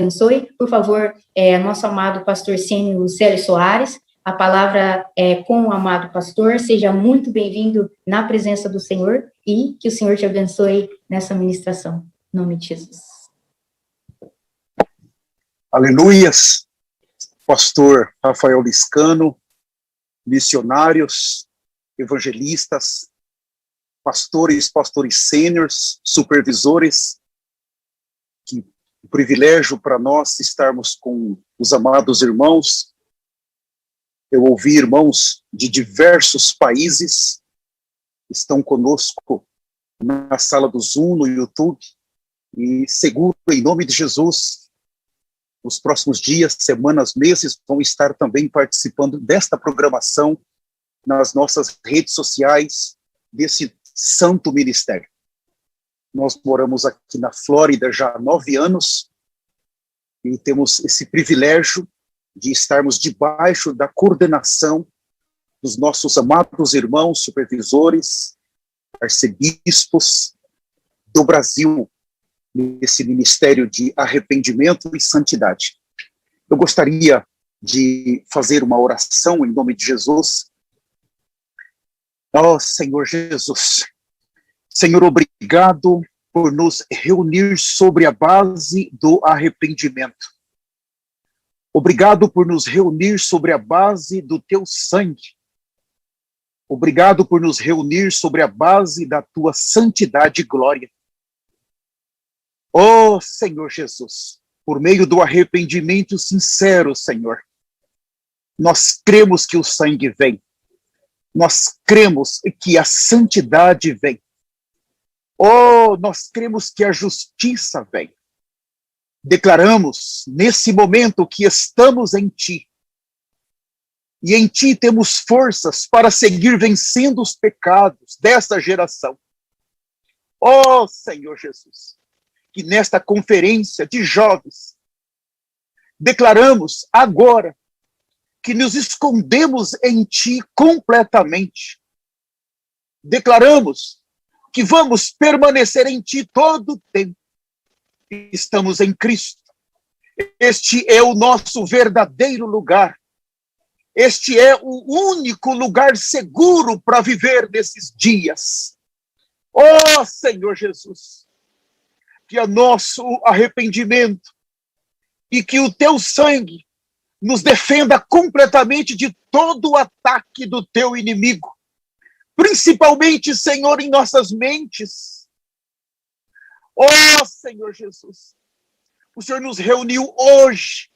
abençoe. Por favor, nosso amado pastor Cênio Célio Soares, a palavra é com o amado pastor. Seja muito bem-vindo na presença do Senhor e que o Senhor te abençoe nessa ministração. Em nome de Jesus. Aleluias, pastor Rafael Liscano, missionários, evangelistas, pastores sêniores, supervisores, que privilégio para nós estarmos com os amados irmãos. Eu ouvi irmãos de diversos países, estão conosco na sala do Zoom, no YouTube, e seguro, em nome de Jesus, nos próximos dias, semanas, meses, vão estar também participando desta programação nas nossas redes sociais, desse santo ministério. Nós moramos aqui na Flórida já há 9 anos e temos esse privilégio de estarmos debaixo da coordenação dos nossos amados irmãos, supervisores, arcebispos do Brasil, nesse ministério de arrependimento e santidade. Eu gostaria de fazer uma oração em nome de Jesus. Ó Senhor Jesus, Senhor, obrigado por nos reunir sobre a base do arrependimento. Obrigado por nos reunir sobre a base do teu sangue. Obrigado por nos reunir sobre a base da tua santidade e glória. Ó Senhor Jesus, por meio do arrependimento sincero, Senhor, nós cremos que o sangue vem. Nós cremos que a santidade vem. Oh, nós cremos que a justiça vem. Declaramos, nesse momento, que estamos em Ti. E em Ti temos forças para seguir vencendo os pecados dessa geração. Oh, Senhor Jesus, que nesta conferência de jovens, declaramos agora que nos escondemos em Ti completamente. Declaramos que vamos permanecer em Ti todo o tempo. Estamos em Cristo. Este é o nosso verdadeiro lugar. Este é o único lugar seguro para viver nesses dias. Oh, Senhor Jesus, que é nosso arrependimento e que o Teu sangue nos defenda completamente de todo o ataque do Teu inimigo. Principalmente, Senhor, em nossas mentes. Oh, Senhor Jesus, o Senhor nos reuniu hoje,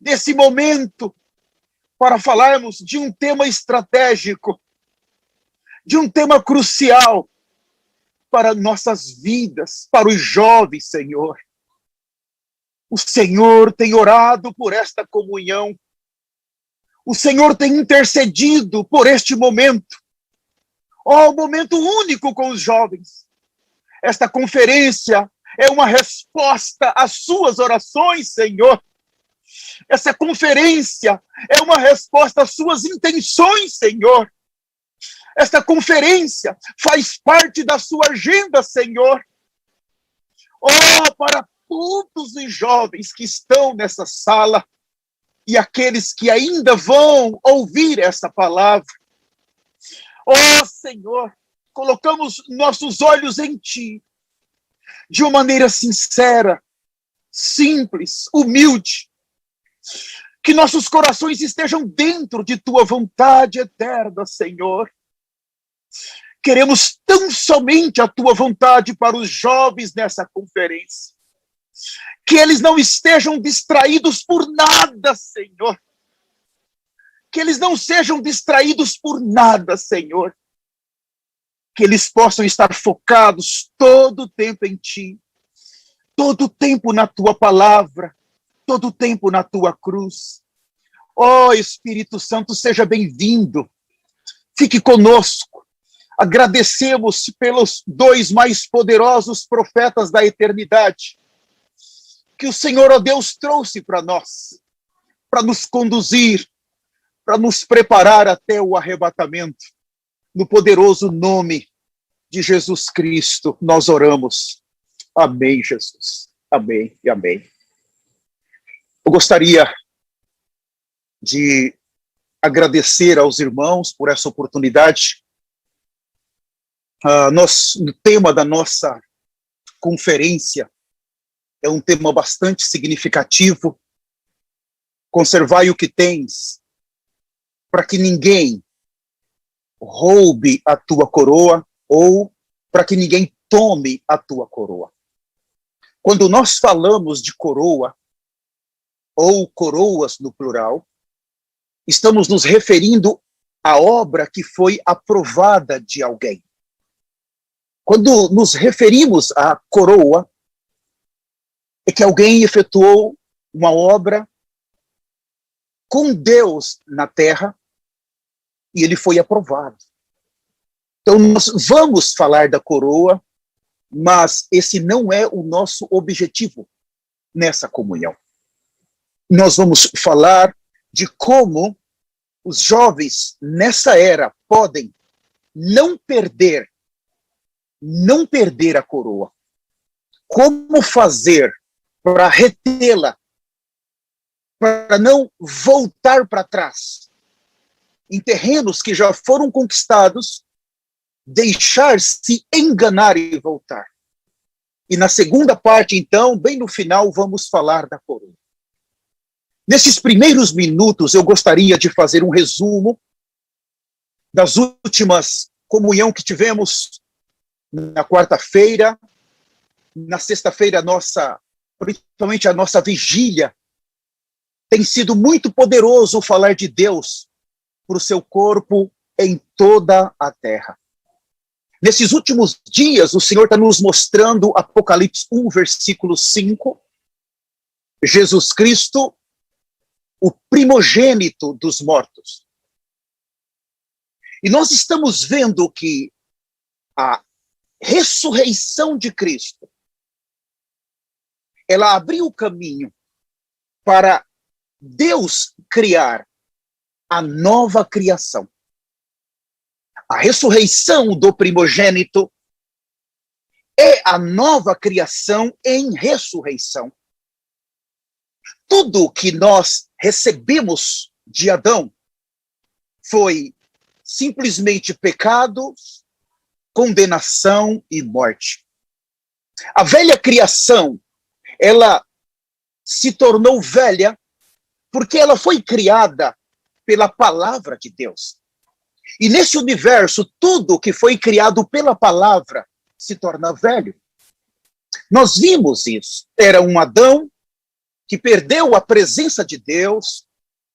nesse momento, para falarmos de um tema estratégico, de um tema crucial para nossas vidas, para os jovens, Senhor. O Senhor tem orado por esta comunhão. O Senhor tem intercedido por este momento. Oh, um momento único com os jovens. Esta conferência é uma resposta às suas orações, Senhor. Essa conferência é uma resposta às suas intenções, Senhor. Esta conferência faz parte da sua agenda, Senhor. Oh, para todos os jovens que estão nessa sala e aqueles que ainda vão ouvir essa palavra. Oh, Senhor, colocamos nossos olhos em Ti, de uma maneira sincera, simples, humilde, que nossos corações estejam dentro de Tua vontade eterna, Senhor. Queremos tão somente a Tua vontade para os jovens nessa conferência, que eles não estejam distraídos por nada, Senhor. Que eles não sejam distraídos por nada, Senhor. Que eles possam estar focados todo o tempo em Ti, todo o tempo na Tua palavra, todo o tempo na Tua cruz. Ó Espírito Santo, seja bem-vindo. Fique conosco. Agradecemos pelos 2 mais poderosos profetas da eternidade, que o Senhor, ó Deus, trouxe para nós, para nos conduzir, para nos preparar até o arrebatamento. No poderoso nome de Jesus Cristo, nós oramos. Amém, Jesus. Amém e amém. Eu gostaria de agradecer aos irmãos por essa oportunidade. O tema da nossa conferência é um tema bastante significativo. Conservai o que tens, para que ninguém roube a tua coroa, ou para que ninguém tome a tua coroa. Quando nós falamos de coroa, ou coroas no plural, estamos nos referindo à obra que foi aprovada de alguém. Quando nos referimos à coroa, é que alguém efetuou uma obra com Deus na terra e ele foi aprovado. Então nós vamos falar da coroa, mas esse não é o nosso objetivo nessa comunhão. Nós vamos falar de como os jovens nessa era podem não perder a coroa. Como fazer para retê-la, para não voltar para trás em terrenos que já foram conquistados, deixar-se enganar e voltar. E na segunda parte, então, bem no final, vamos falar da coroa. Nesses primeiros minutos, eu gostaria de fazer um resumo das últimas comunhão que tivemos na quarta-feira, na sexta-feira, principalmente a nossa vigília. Tem sido muito poderoso falar de Deus para o seu corpo em toda a terra. Nesses últimos dias, o Senhor está nos mostrando, Apocalipse 1, versículo 5, Jesus Cristo, o primogênito dos mortos. E nós estamos vendo que a ressurreição de Cristo, ela abriu o caminho para Deus criar a nova criação. A ressurreição do primogênito é a nova criação em ressurreição. Tudo que nós recebemos de Adão foi simplesmente pecado, condenação e morte. A velha criação, ela se tornou velha porque ela foi criada pela palavra de Deus. E nesse universo, tudo que foi criado pela palavra se torna velho. Nós vimos isso. Era um Adão que perdeu a presença de Deus,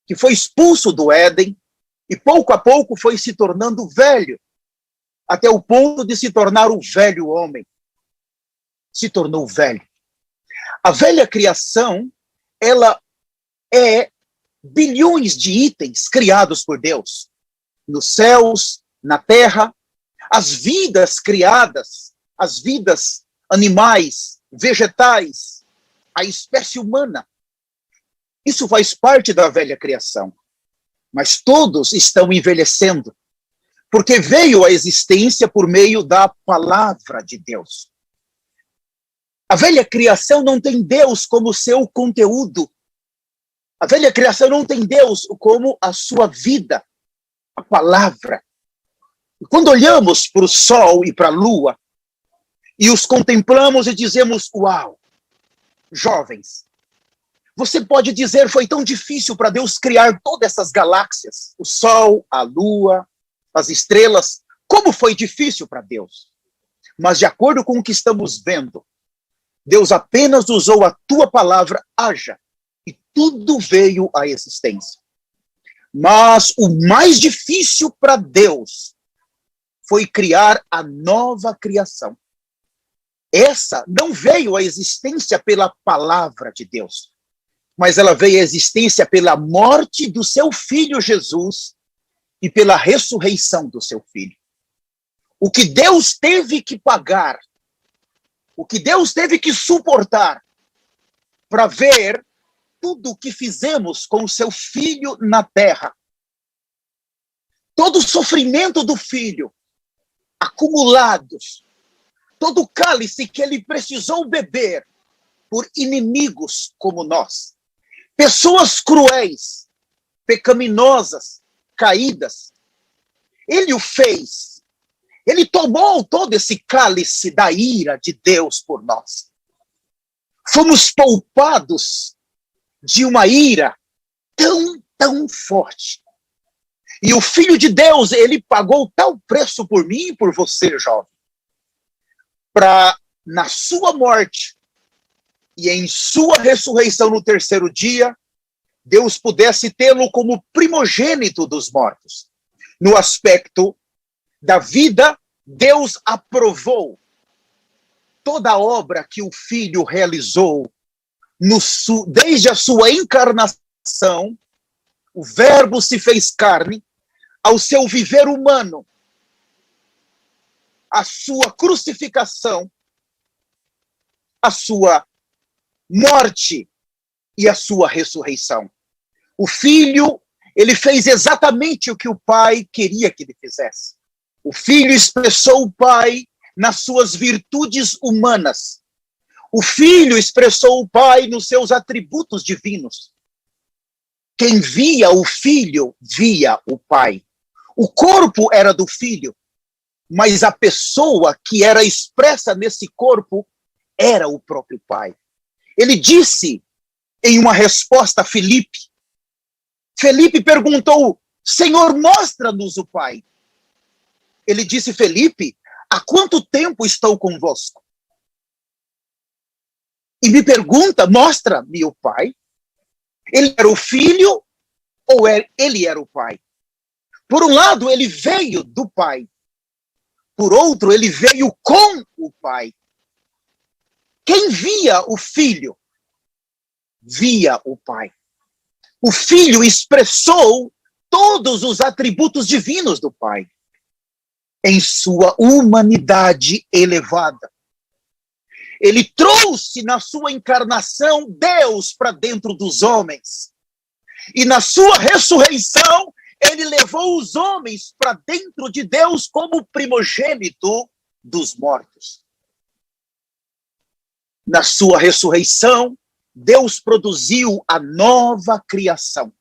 que foi expulso do Éden, e pouco a pouco foi se tornando velho, até o ponto de se tornar o velho homem. Se tornou velho. A velha criação, ela é bilhões de itens criados por Deus. Nos céus, na terra, as vidas criadas, as vidas animais, vegetais, a espécie humana. Isso faz parte da velha criação. Mas todos estão envelhecendo, porque veio à existência por meio da palavra de Deus. A velha criação não tem Deus como seu conteúdo. A velha criação não tem Deus como a sua vida, a palavra. Quando olhamos para o sol e para a lua, e os contemplamos e dizemos, uau, jovens, você pode dizer, foi tão difícil para Deus criar todas essas galáxias, o sol, a lua, as estrelas, como foi difícil para Deus. Mas de acordo com o que estamos vendo, Deus apenas usou a tua palavra, haja, e tudo veio à existência. Mas o mais difícil para Deus foi criar a nova criação. Essa não veio à existência pela palavra de Deus, mas ela veio à existência pela morte do seu filho Jesus e pela ressurreição do seu filho. O que Deus teve que pagar, o que Deus teve que suportar para ver tudo o que fizemos com o seu filho na terra. Todo o sofrimento do filho, acumulados, todo o cálice que ele precisou beber por inimigos como nós. pessoas cruéis, pecaminosas, caídas. Ele o fez. Ele tomou todo esse cálice da ira de Deus por nós. Fomos poupados de uma ira tão forte. E o Filho de Deus, ele pagou tal preço por mim e por você, jovem, para, na sua morte e em sua ressurreição no terceiro dia, Deus pudesse tê-lo como primogênito dos mortos. No aspecto da vida, Deus aprovou toda a obra que o Filho realizou desde a sua encarnação. O Verbo se fez carne, ao seu viver humano, a sua crucificação, a sua morte e a sua ressurreição. O Filho, ele fez exatamente o que o Pai queria que ele fizesse. O Filho expressou o Pai nas suas virtudes humanas. O Filho expressou o Pai nos seus atributos divinos. Quem via o Filho, via o Pai. O corpo era do Filho, mas a pessoa que era expressa nesse corpo era o próprio Pai. Ele disse em uma resposta a Filipe, Felipe perguntou, Senhor, mostra-nos o Pai. Ele disse, Felipe, há quanto tempo estou convosco? E me pergunta, mostra-me o Pai? Ele era o Filho ou ele era o Pai? Por um lado, ele veio do Pai. Por outro, ele veio com o Pai. Quem via o Filho, via o Pai. O Filho expressou todos os atributos divinos do Pai em sua humanidade elevada. Ele trouxe na sua encarnação Deus para dentro dos homens. E na sua ressurreição, ele levou os homens para dentro de Deus como primogênito dos mortos. Na sua ressurreição, Deus produziu a nova criação.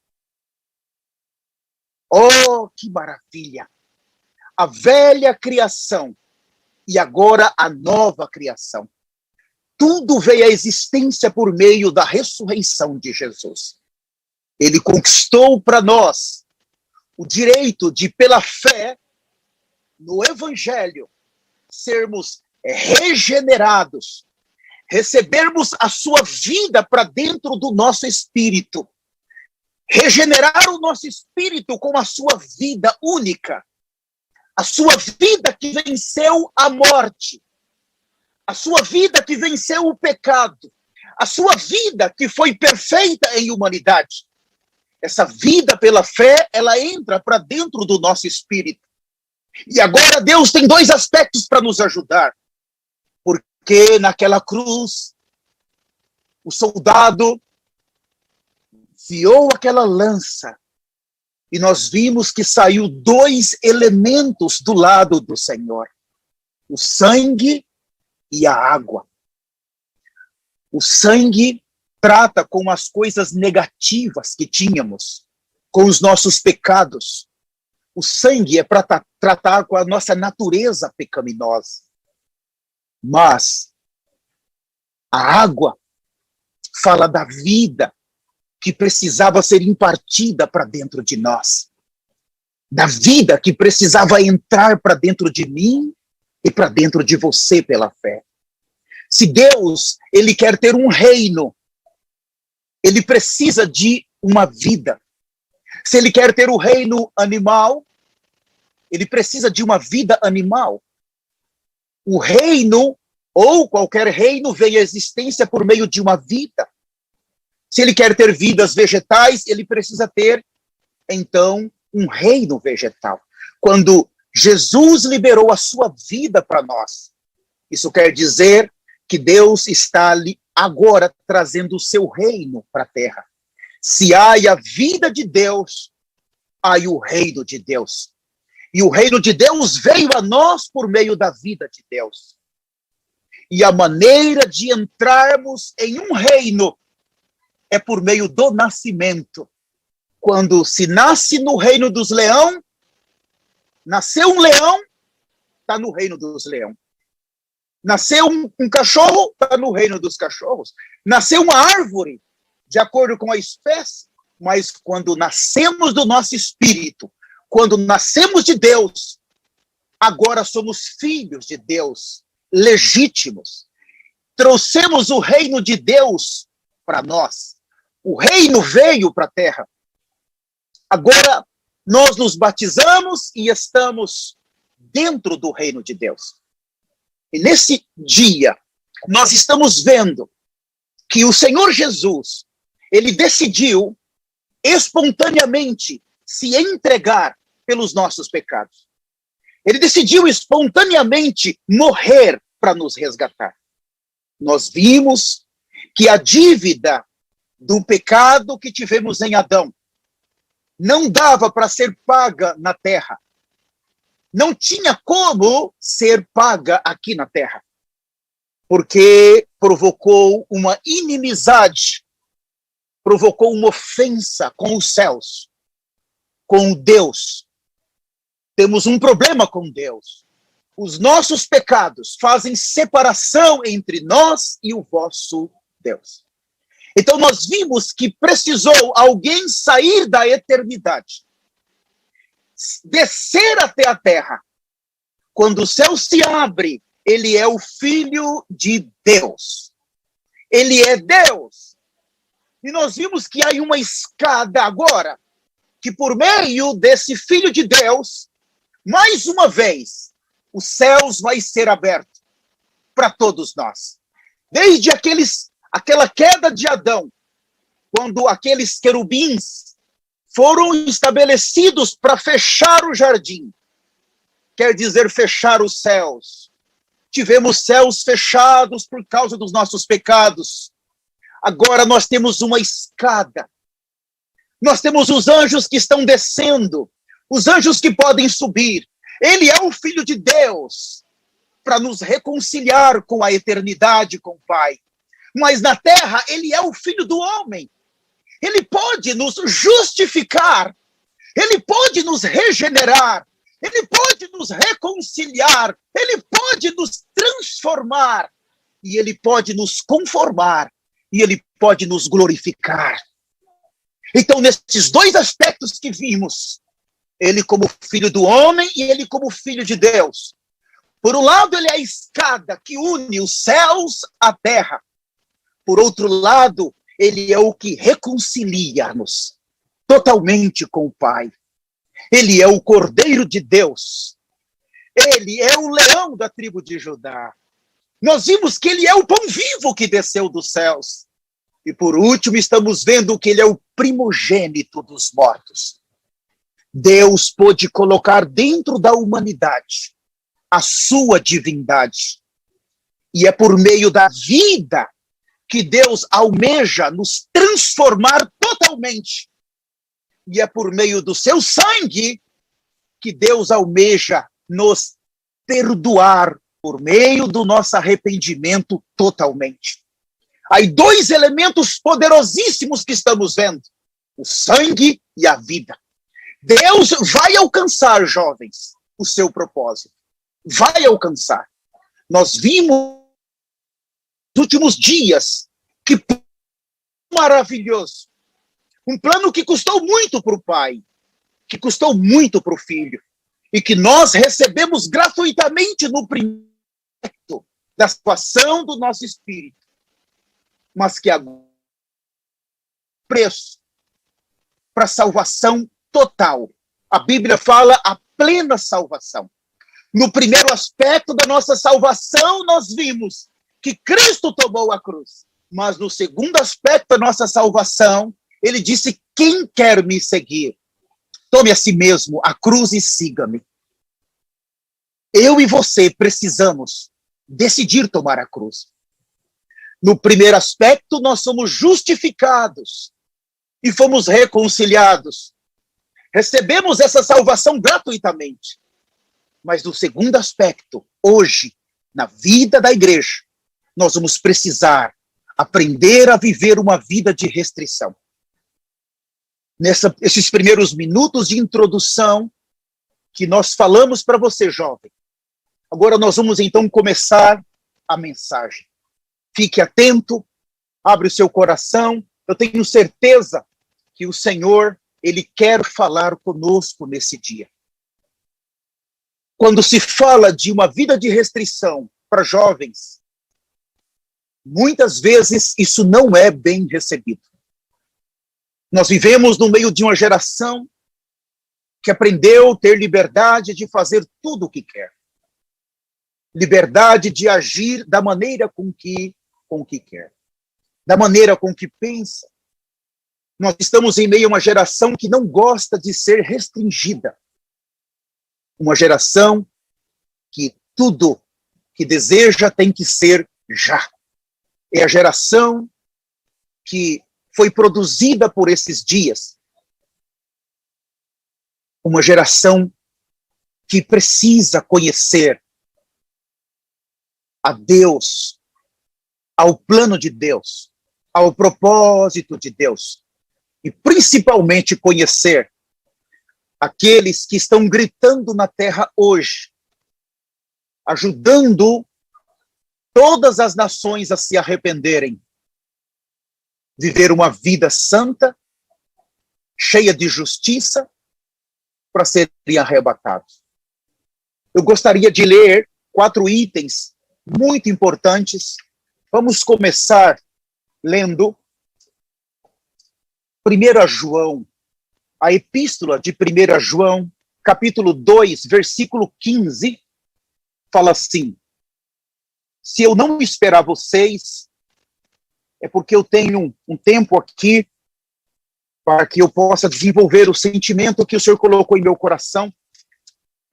Oh, que maravilha! A velha criação e agora a nova criação. Tudo veio à existência por meio da ressurreição de Jesus. Ele conquistou para nós o direito de, pela fé, no Evangelho, sermos regenerados, recebermos a sua vida para dentro do nosso espírito, regenerar o nosso espírito com a sua vida única, a sua vida que venceu a morte, a sua vida que venceu o pecado, a sua vida que foi perfeita em humanidade. Essa vida pela fé, ela entra para dentro do nosso espírito. E agora Deus tem dois aspectos para nos ajudar. Porque naquela cruz, o soldado enfiou aquela lança e nós vimos que saiu dois elementos do lado do Senhor. O sangue e a água. O sangue trata com as coisas negativas que tínhamos, com os nossos pecados. O sangue é para tratar com a nossa natureza pecaminosa. Mas a água fala da vida que precisava ser impartida para dentro de nós. Da vida que precisava entrar para dentro de mim e para dentro de você pela fé. Se Deus, ele quer ter um reino, ele precisa de uma vida. Se ele quer ter o reino animal, ele precisa de uma vida animal. O reino, ou qualquer reino, vem à existência por meio de uma vida. Se ele quer ter vidas vegetais, ele precisa ter, então, um reino vegetal. Quando Jesus liberou a sua vida para nós, isso quer dizer que Deus está ali agora trazendo o seu reino para a terra. Se há a vida de Deus, há o reino de Deus. E o reino de Deus veio a nós por meio da vida de Deus. E a maneira de entrarmos em um reino é por meio do nascimento. Quando se nasce no reino dos leões, nasceu um leão, está no reino dos leões. Nasceu um cachorro, está no reino dos cachorros. Nasceu uma árvore, de acordo com a espécie, mas quando nascemos do nosso espírito, quando nascemos de Deus, agora somos filhos de Deus, legítimos. Trouxemos o reino de Deus para nós. O reino veio para a terra. Agora, nós nos batizamos e estamos dentro do reino de Deus. E nesse dia, nós estamos vendo que o Senhor Jesus, ele decidiu espontaneamente se entregar pelos nossos pecados. Ele decidiu espontaneamente morrer para nos resgatar. Nós vimos que a dívida do pecado que tivemos em Adão não dava para ser paga na terra. Não tinha como ser paga aqui na terra. Porque provocou uma inimizade, provocou uma ofensa com os céus, com Deus. Temos um problema com Deus. Os nossos pecados fazem separação entre nós e o vosso Deus. Então nós vimos que precisou alguém sair da eternidade, descer até a terra. Quando o céu se abre, ele é o Filho de Deus. Ele é Deus. E nós vimos que há uma escada agora, que por meio desse Filho de Deus, mais uma vez, os céus vai ser aberto para todos nós. Desde aquela queda de Adão, quando aqueles querubins foram estabelecidos para fechar o jardim, quer dizer, fechar os céus. Tivemos céus fechados por causa dos nossos pecados. Agora nós temos uma escada. Nós temos os anjos que estão descendo, os anjos que podem subir. Ele é o Filho de Deus para nos reconciliar com a eternidade, com o Pai. Mas na terra, ele é o Filho do homem. Ele pode nos justificar, ele pode nos regenerar, ele pode nos reconciliar, ele pode nos transformar, e ele pode nos conformar, e ele pode nos glorificar. Então, nesses dois aspectos que vimos, ele como filho do homem e ele como filho de Deus. Por um lado, ele é a escada que une os céus à terra. Por outro lado, ele é o que reconcilia-nos totalmente com o Pai. Ele é o Cordeiro de Deus. Ele é o leão da tribo de Judá. Nós vimos que ele é o pão vivo que desceu dos céus. E por último, estamos vendo que ele é o primogênito dos mortos. Deus pôde colocar dentro da humanidade a sua divindade. E é por meio da vida que Deus almeja nos transformar totalmente. E é por meio do seu sangue que Deus almeja nos perdoar por meio do nosso arrependimento totalmente. Há dois elementos poderosíssimos que estamos vendo: o sangue e a vida. Deus vai alcançar, jovens, o seu propósito. Vai alcançar. Nós vimos nos últimos dias que maravilhoso. Um plano que custou muito para o Pai, que custou muito para o Filho, e que nós recebemos gratuitamente no primeiro ato da salvação do nosso espírito, mas que agora preço para a salvação total. A Bíblia fala a plena salvação. No primeiro aspecto da nossa salvação, nós vimos que Cristo tomou a cruz. Mas no segundo aspecto da nossa salvação, ele disse: quem quer me seguir, tome a si mesmo a cruz e siga-me. Eu e você precisamos decidir tomar a cruz. No primeiro aspecto, nós somos justificados e fomos reconciliados. Recebemos essa salvação gratuitamente. Mas no segundo aspecto, hoje, na vida da igreja, nós vamos precisar aprender a viver uma vida de restrição. Esses primeiros minutos de introdução que nós falamos para você, jovem. Agora nós vamos então começar a mensagem. Fique atento, abre o seu coração. Eu tenho certeza que o Senhor, Ele quer falar conosco nesse dia. Quando se fala de uma vida de restrição para jovens, muitas vezes isso não é bem recebido. Nós vivemos no meio de uma geração que aprendeu a ter liberdade de fazer tudo o que quer. Liberdade de agir da maneira com que quer. Da maneira com que pensa. Nós estamos em meio a uma geração que não gosta de ser restringida. Uma geração que tudo que deseja tem que ser já. É a geração que foi produzida por esses dias. Uma geração que precisa conhecer a Deus, ao plano de Deus, ao propósito de Deus. E principalmente conhecer aqueles que estão gritando na terra hoje, ajudando todas as nações a se arrependerem, viver uma vida santa, cheia de justiça, para serem arrebatados. Eu gostaria de ler 4 itens muito importantes. Vamos começar lendo 1 João, a epístola de 1 João, capítulo 2, versículo 15, fala assim: se eu não esperar vocês, é porque eu tenho um tempo aqui para que eu possa desenvolver o sentimento que o Senhor colocou em meu coração.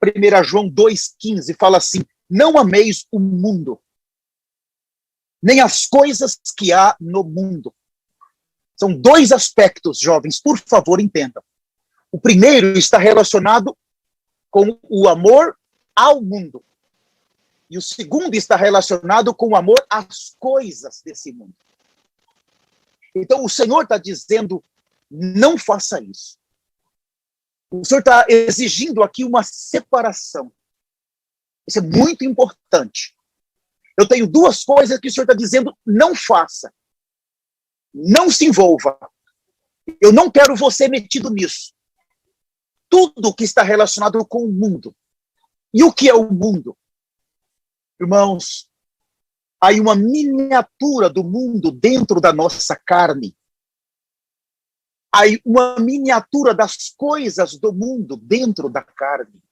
1 João 2,15 fala assim: não ameis o mundo, nem as coisas que há no mundo. São 2 aspectos, jovens, por favor, entendam. O primeiro está relacionado com o amor ao mundo. E o segundo está relacionado com o amor às coisas desse mundo. Então o Senhor está dizendo, não faça isso. O Senhor está exigindo aqui uma separação. Isso é muito importante. Eu tenho 2 coisas que o Senhor está dizendo, não faça. Não se envolva. Eu não quero você metido nisso. Tudo que está relacionado com o mundo. E o que é o mundo? Irmãos, há uma miniatura do mundo dentro da nossa carne. Há uma miniatura das coisas do mundo dentro da carne.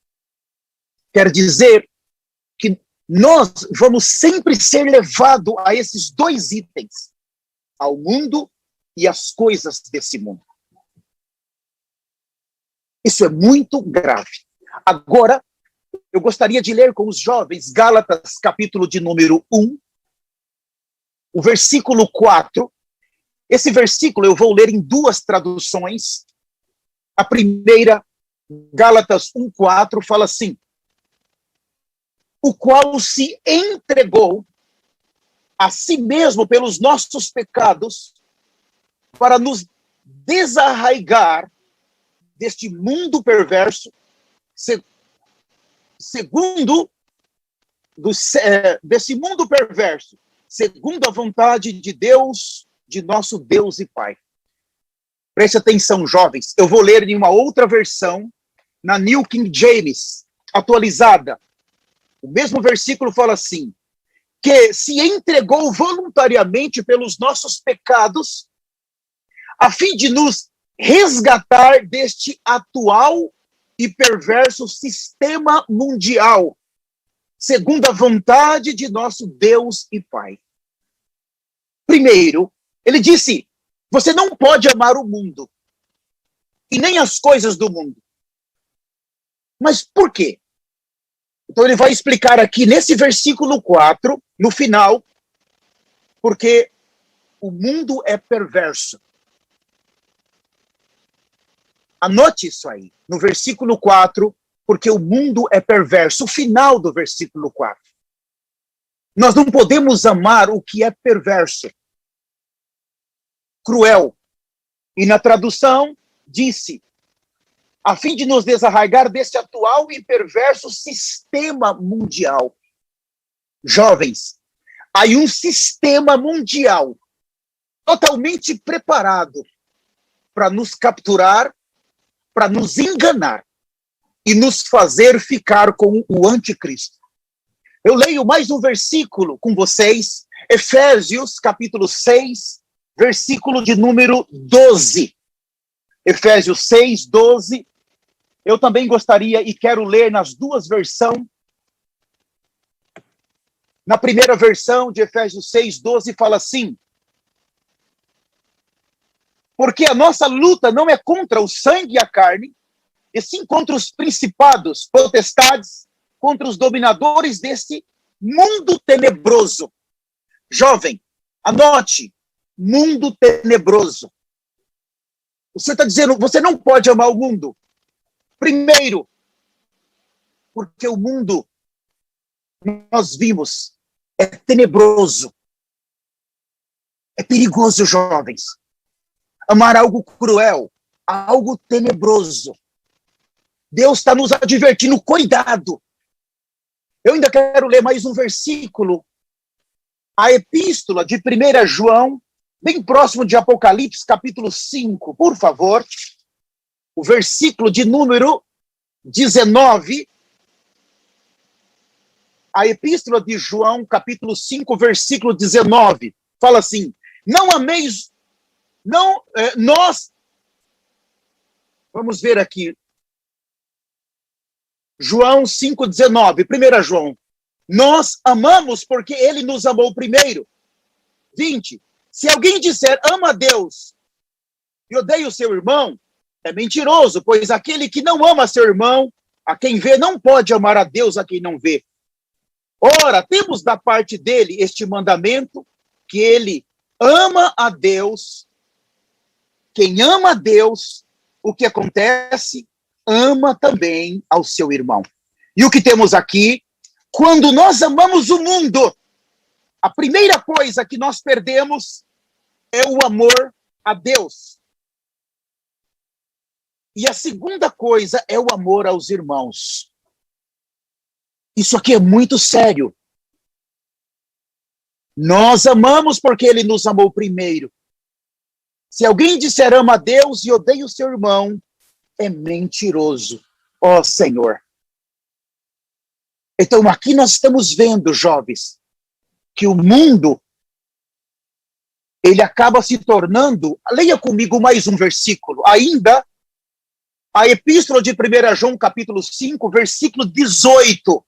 Quer dizer que nós vamos sempre ser levados a esses 2 itens, ao mundo e às coisas desse mundo. Isso é muito grave. Agora, eu gostaria de ler com os jovens Gálatas, capítulo de número 1, o versículo 4. Esse versículo eu vou ler em 2 traduções. A primeira, Gálatas 1,4, fala assim: o qual se entregou a si mesmo pelos nossos pecados, para nos desarraigar deste mundo perverso, desse mundo perverso, segundo a vontade de Deus, de nosso Deus e Pai. Preste atenção, jovens. Eu vou ler em uma outra versão, na New King James, atualizada. O mesmo versículo fala assim: que se entregou voluntariamente pelos nossos pecados, a fim de nos resgatar deste atual e perverso sistema mundial, segundo a vontade de nosso Deus e Pai. Primeiro, ele disse, você não pode amar o mundo, e nem as coisas do mundo. Mas por quê? Então ele vai explicar aqui nesse versículo 4, no final, porque o mundo é perverso. Anote isso aí, no versículo 4, porque o mundo é perverso. O final do versículo 4. Nós não podemos amar o que é perverso. cruel. E na tradução, disse, a fim de nos desarraigar desse atual e perverso sistema mundial. Jovens, há um sistema mundial totalmente preparado para nos capturar, para nos enganar e nos fazer ficar com o anticristo. Eu leio mais um versículo com vocês, Efésios, capítulo 6, versículo de número 12. Efésios 6, 12. Eu também gostaria e quero ler nas duas versões. Na primeira versão de Efésios 6, 12, fala assim: porque a nossa luta não é contra o sangue e a carne, e sim contra os principados, potestades, contra os dominadores desse mundo tenebroso. Jovem, anote, mundo tenebroso. Você está dizendo, você não pode amar o mundo. Primeiro, porque o mundo, nós vimos, é tenebroso. É perigoso, jovens. Amar algo cruel, algo tenebroso. Deus está nos advertindo, cuidado. Eu ainda quero ler mais um versículo. A epístola de 1 João, bem próximo de Apocalipse, capítulo 5, por favor. O versículo de número 19. A epístola de João, capítulo 5, versículo 19. Fala assim, não ameis, não, nós, vamos ver aqui, João 5,19, 1 João. Nós amamos porque ele nos amou primeiro. 20. Se alguém disser ama a Deus e odeia o seu irmão, é mentiroso, pois aquele que não ama seu irmão, a quem vê, não pode amar a Deus a quem não vê. Ora, temos da parte dele este mandamento, que ele ama a Deus. Quem ama a Deus, o que acontece? Ama também ao seu irmão. E o que temos aqui? Quando nós amamos o mundo, a primeira coisa que nós perdemos é o amor a Deus. E a segunda coisa é o amor aos irmãos. Isso aqui é muito sério. Nós amamos porque ele nos amou primeiro. Se alguém disser ama a Deus e odeia o seu irmão, é mentiroso, ó Senhor. Então aqui nós estamos vendo, jovens, que o mundo, ele acaba se tornando, leia comigo mais um versículo, ainda, a epístola de 1 João, capítulo 5, versículo 18.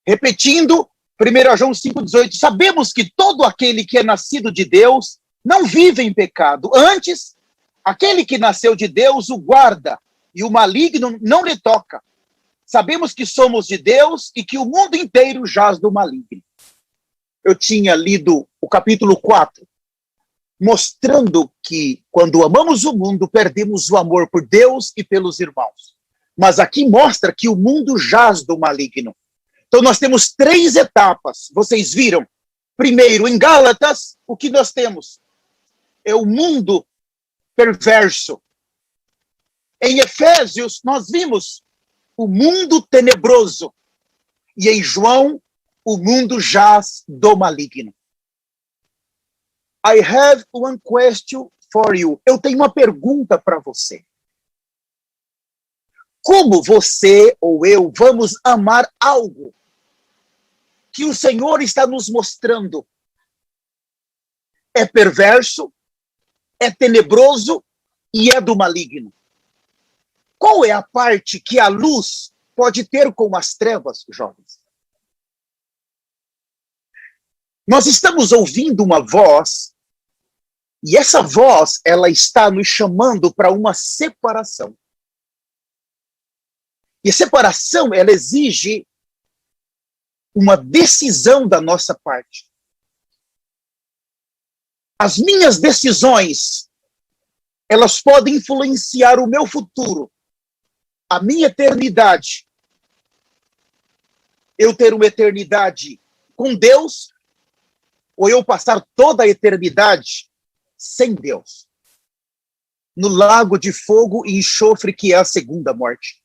Repetindo, 1 João 5, 18. Sabemos que todo aquele que é nascido de Deus não vive em pecado. Antes, aquele que nasceu de Deus o guarda, e o maligno não lhe toca. Sabemos que somos de Deus e que o mundo inteiro jaz do maligno. Eu tinha lido o capítulo 4, mostrando que quando amamos o mundo, perdemos o amor por Deus e pelos irmãos. Mas aqui mostra que o mundo jaz do maligno. Então nós temos 3 etapas, vocês viram? Primeiro, em Gálatas, o que nós temos? É o mundo perverso. Em Efésios, nós vimos o mundo tenebroso. E em João, o mundo jaz do maligno. I have one question for you. Eu tenho uma pergunta para você. Como você ou eu vamos amar algo que o Senhor está nos mostrando? É perverso, é tenebroso e é do maligno. Qual é a parte que a luz pode ter com as trevas, jovens? Nós estamos ouvindo uma voz, e essa voz, ela está nos chamando para uma separação. E a separação, ela exige uma decisão da nossa parte. As minhas decisões, elas podem influenciar o meu futuro, a minha eternidade. Eu ter uma eternidade com Deus, ou eu passar toda a eternidade sem Deus, no lago de fogo e enxofre que é a segunda morte.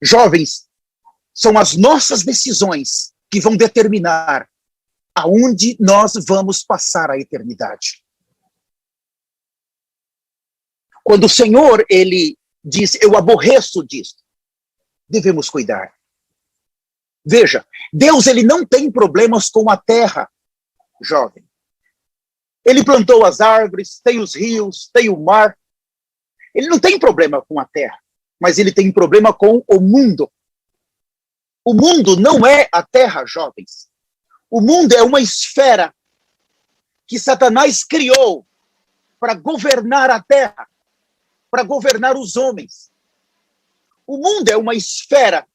Jovens, são as nossas decisões que vão determinar aonde nós vamos passar a eternidade. Quando o Senhor, ele diz, eu aborreço disso, devemos cuidar. Veja, Deus, ele não tem problemas com a terra, jovem. Ele plantou as árvores, tem os rios, tem o mar. Ele não tem problema com a terra, mas ele tem problema com o mundo. O mundo não é a terra, jovens. O mundo é uma esfera que Satanás criou para governar a terra, para governar os homens. O mundo é uma esfera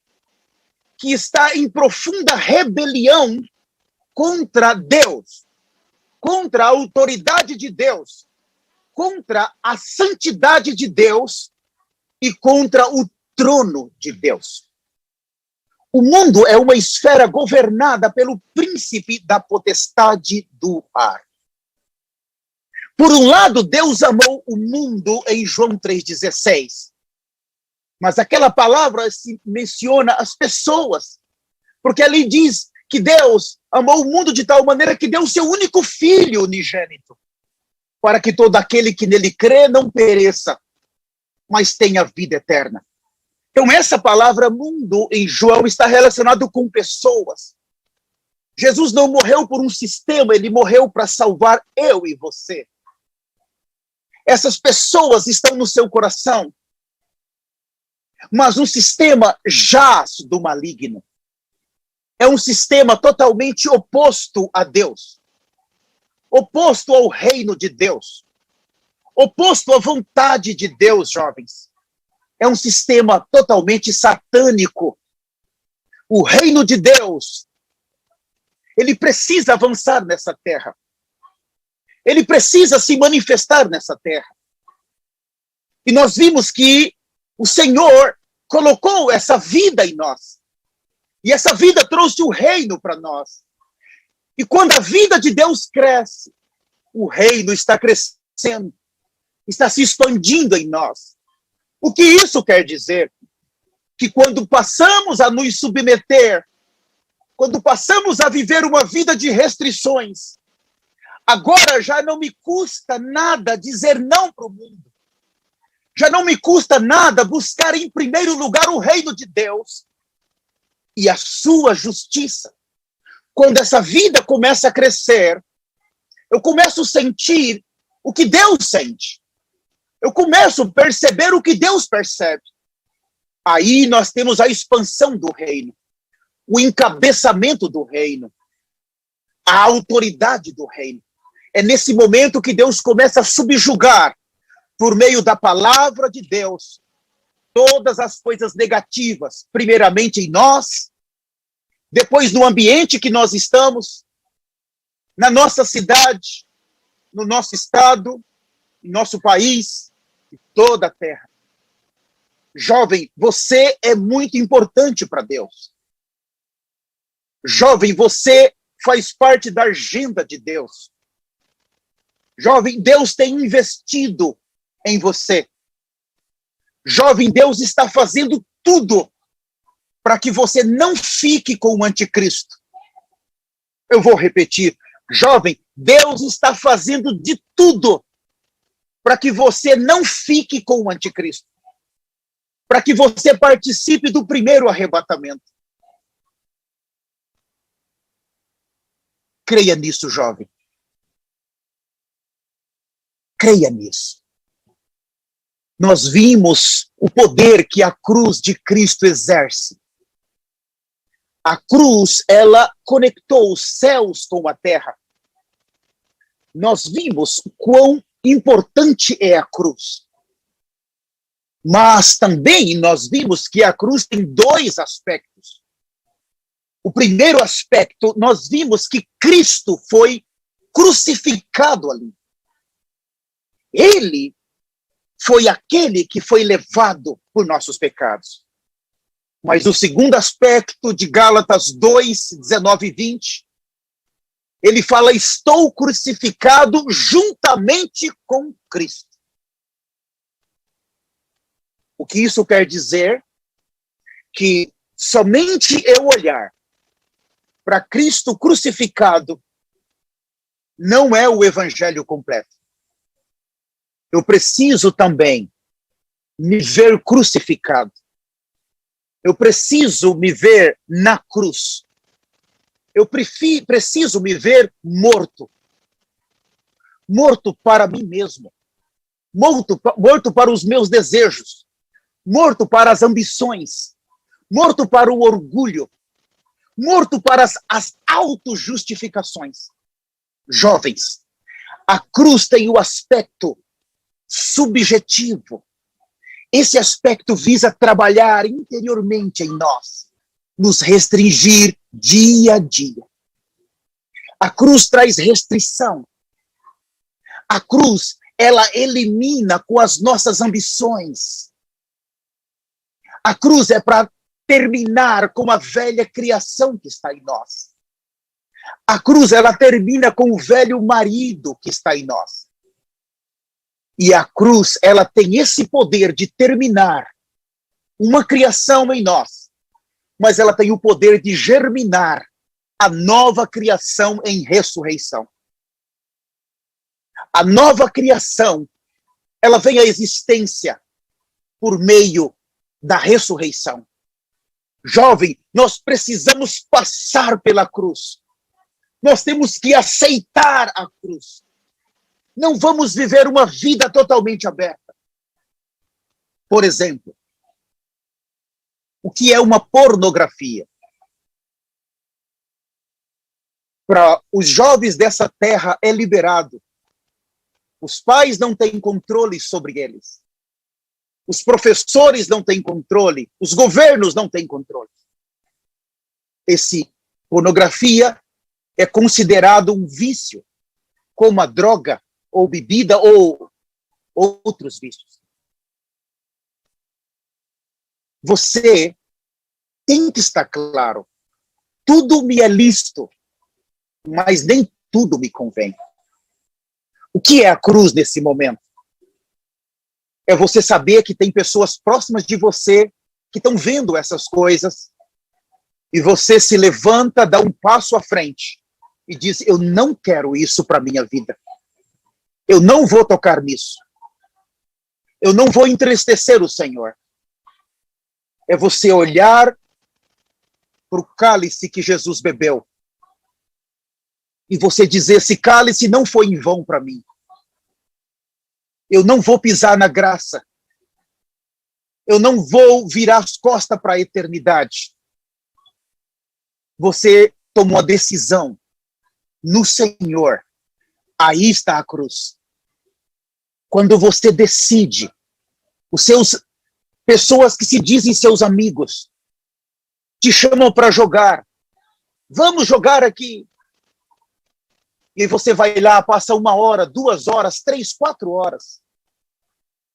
que está em profunda rebelião contra Deus, contra a autoridade de Deus, contra a santidade de Deus e contra o trono de Deus. O mundo é uma esfera governada pelo príncipe da potestade do ar. Por um lado, Deus amou o mundo em João 3,16. Mas aquela palavra se menciona as pessoas. Porque ali diz que Deus amou o mundo de tal maneira que deu o seu único filho unigênito, para que todo aquele que nele crê não pereça, mas tenha vida eterna. Então, essa palavra mundo em João está relacionado com pessoas. Jesus não morreu por um sistema, ele morreu para salvar eu e você. Essas pessoas estão no seu coração, mas um sistema jaz do maligno. É um sistema totalmente oposto a Deus, oposto ao reino de Deus, oposto à vontade de Deus, jovens. É um sistema totalmente satânico. O reino de Deus, ele precisa avançar nessa terra. Ele precisa se manifestar nessa terra. E nós vimos que o Senhor colocou essa vida em nós. E essa vida trouxe o reino para nós. E quando a vida de Deus cresce, o reino está crescendo, está se expandindo em nós. O que isso quer dizer? Que quando passamos a nos submeter, quando passamos a viver uma vida de restrições, agora já não me custa nada dizer não para o mundo. Já não me custa nada buscar em primeiro lugar o reino de Deus e a sua justiça. Quando essa vida começa a crescer, eu começo a sentir o que Deus sente. Eu começo a perceber o que Deus percebe. Aí nós temos a expansão do reino, o encabeçamento do reino, a autoridade do reino. É nesse momento que Deus começa a subjugar, por meio da palavra de Deus, todas as coisas negativas, primeiramente em nós, depois no ambiente que nós estamos, na nossa cidade, no nosso estado, no nosso país, e toda a terra. Jovem, você é muito importante para Deus. Jovem, você faz parte da agenda de Deus. Jovem, Deus tem investido em você. Jovem, Deus está fazendo tudo para que você não fique com o anticristo. Eu vou repetir. Jovem, Deus está fazendo de tudo para que você não fique com o anticristo. Para que você participe do primeiro arrebatamento. Creia nisso, jovem. Creia nisso. Nós vimos o poder que a cruz de Cristo exerce. A cruz, ela conectou os céus com a terra. Nós vimos quão importante é a cruz. Mas também nós vimos que a cruz tem dois aspectos. O primeiro aspecto, nós vimos que Cristo foi crucificado ali. Ele foi aquele que foi levado por nossos pecados. Mas o segundo aspecto de Gálatas 2, 19 e 20, ele fala: estou crucificado juntamente com Cristo. O que isso quer dizer? Que somente eu olhar para Cristo crucificado não é o evangelho completo. Eu preciso também me ver crucificado. Eu preciso me ver na cruz. Eu preciso me ver morto. Morto para mim mesmo. Morto para os meus desejos. Morto para as ambições. Morto para o orgulho. Morto para as autojustificações. Jovens, a cruz tem o aspecto subjetivo. Esse aspecto visa trabalhar interiormente em nós, nos restringir dia a dia. A cruz traz restrição. A cruz, ela elimina com as nossas ambições. A cruz é para terminar com a velha criação que está em nós. A cruz, ela termina com o velho marido que está em nós. E a cruz, ela tem esse poder de terminar uma criação em nós, mas ela tem o poder de germinar a nova criação em ressurreição. A nova criação, ela vem à existência por meio da ressurreição. Jovem, nós precisamos passar pela cruz. Nós temos que aceitar a cruz. Não vamos viver uma vida totalmente aberta. Por exemplo, o que é uma pornografia? Para os jovens dessa terra é liberado. Os pais não têm controle sobre eles. Os professores não têm controle. Os governos não têm controle. Pornografia é considerado um vício, como a droga, ou bebida, ou outros vícios. Você tem que estar claro. Tudo me é lícito, mas nem tudo me convém. O que é a cruz nesse momento? É você saber que tem pessoas próximas de você que estão vendo essas coisas, e você se levanta, dá um passo à frente e diz: eu não quero isso para a minha vida. Eu não vou tocar nisso. Eu não vou entristecer o Senhor. É você olhar para o cálice que Jesus bebeu e você dizer: esse cálice não foi em vão para mim. Eu não vou pisar na graça. Eu não vou virar as costas para a eternidade. Você tomou a decisão no Senhor. Aí está a cruz. Quando você decide, pessoas que se dizem seus amigos te chamam para jogar. Vamos jogar aqui. E você vai lá, passa 1 hora, 2 horas, 3, 4 horas.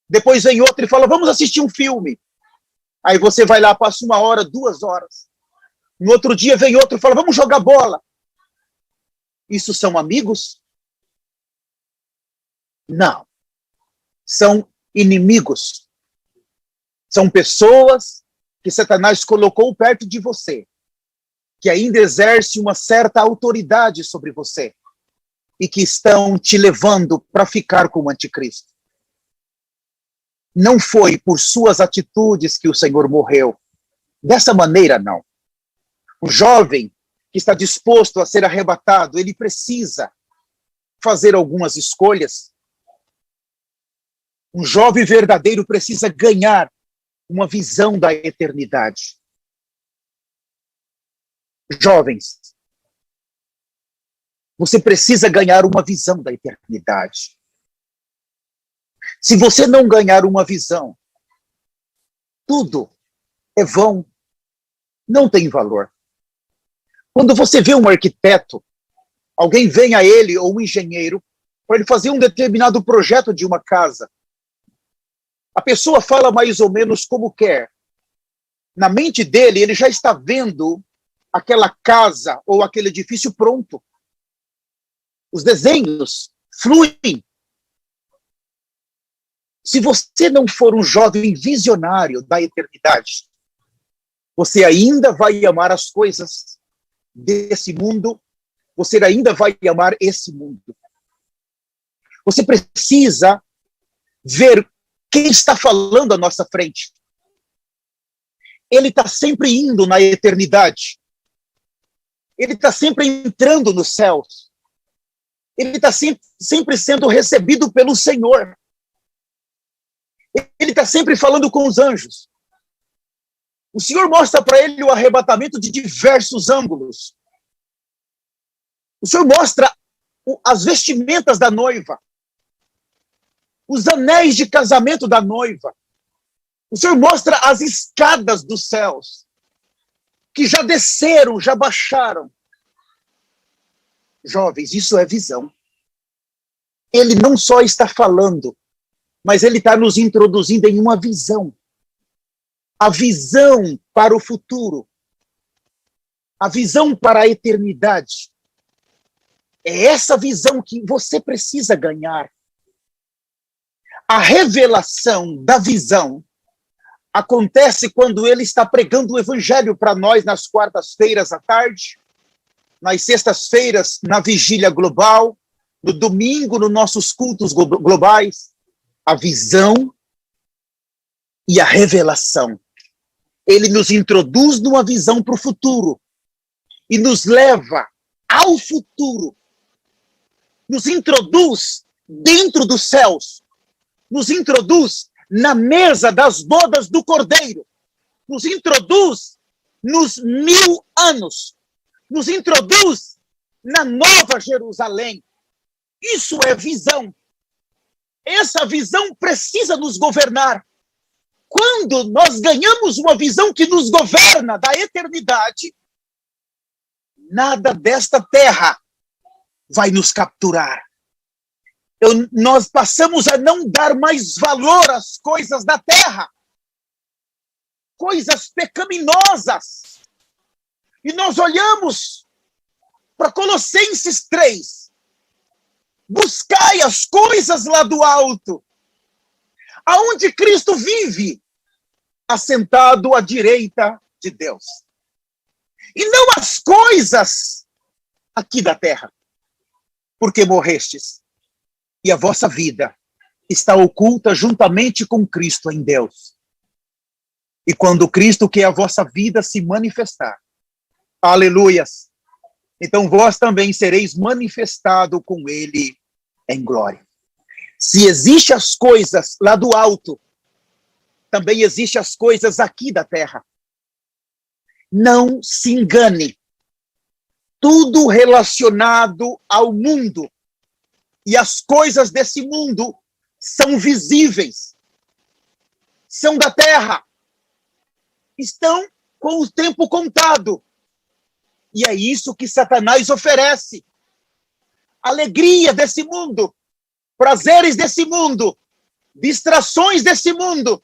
Depois vem outro e fala: vamos assistir um filme. Aí você vai lá, passa 1 hora, 2 horas. No outro dia vem outro e fala: vamos jogar bola. Isso são amigos? Não. São inimigos. São pessoas que Satanás colocou perto de você, que ainda exerce uma certa autoridade sobre você e que estão te levando para ficar com o anticristo. Não foi por suas atitudes que o Senhor morreu. Dessa maneira, não. O jovem que está disposto a ser arrebatado, ele precisa fazer algumas escolhas. Um jovem verdadeiro precisa ganhar uma visão da eternidade. Jovens, você precisa ganhar uma visão da eternidade. Se você não ganhar uma visão, tudo é vão, não tem valor. Quando você vê um arquiteto, alguém vem a ele, ou um engenheiro, para ele fazer um determinado projeto de uma casa, a pessoa fala mais ou menos como quer. Na mente dele, ele já está vendo aquela casa ou aquele edifício pronto. Os desenhos fluem. Se você não for um jovem visionário da eternidade, você ainda vai amar as coisas desse mundo, você ainda vai amar esse mundo. Você precisa ver quem está falando à nossa frente. Ele está sempre indo na eternidade. Ele está sempre entrando nos céus. Ele está sempre sendo recebido pelo Senhor. Ele está sempre falando com os anjos. O Senhor mostra para ele o arrebatamento de diversos ângulos. O Senhor mostra as vestimentas da noiva, os anéis de casamento da noiva. O Senhor mostra as escadas dos céus, que já desceram, já baixaram. Jovens, isso é visão. Ele não só está falando, mas ele está nos introduzindo em uma visão. A visão para o futuro. A visão para a eternidade. É essa visão que você precisa ganhar. A revelação da visão acontece quando ele está pregando o evangelho para nós nas quartas-feiras à tarde, nas sextas-feiras na vigília global, no domingo nos nossos cultos globais. A visão e a revelação. Ele nos introduz numa visão para o futuro e nos leva ao futuro. Nos introduz dentro dos céus. Nos introduz na mesa das bodas do Cordeiro. Nos introduz nos 1000 anos. Nos introduz na Nova Jerusalém. Isso é visão. Essa visão precisa nos governar. Quando nós ganhamos uma visão que nos governa da eternidade, nada desta terra vai nos capturar. Nós passamos a não dar mais valor às coisas da terra, coisas pecaminosas. E nós olhamos para Colossenses 3. Buscai as coisas lá do alto, aonde Cristo vive, assentado à direita de Deus. E não as coisas aqui da terra, porque morrestes, e a vossa vida está oculta juntamente com Cristo em Deus. E quando Cristo, que é a vossa vida, se manifestar, aleluias, então vós também sereis manifestado com ele em glória. Se existem as coisas lá do alto, também existem as coisas aqui da terra. Não se engane. Tudo relacionado ao mundo e as coisas desse mundo são visíveis, são da terra, estão com o tempo contado. E é isso que Satanás oferece. Alegria desse mundo, prazeres desse mundo, distrações desse mundo.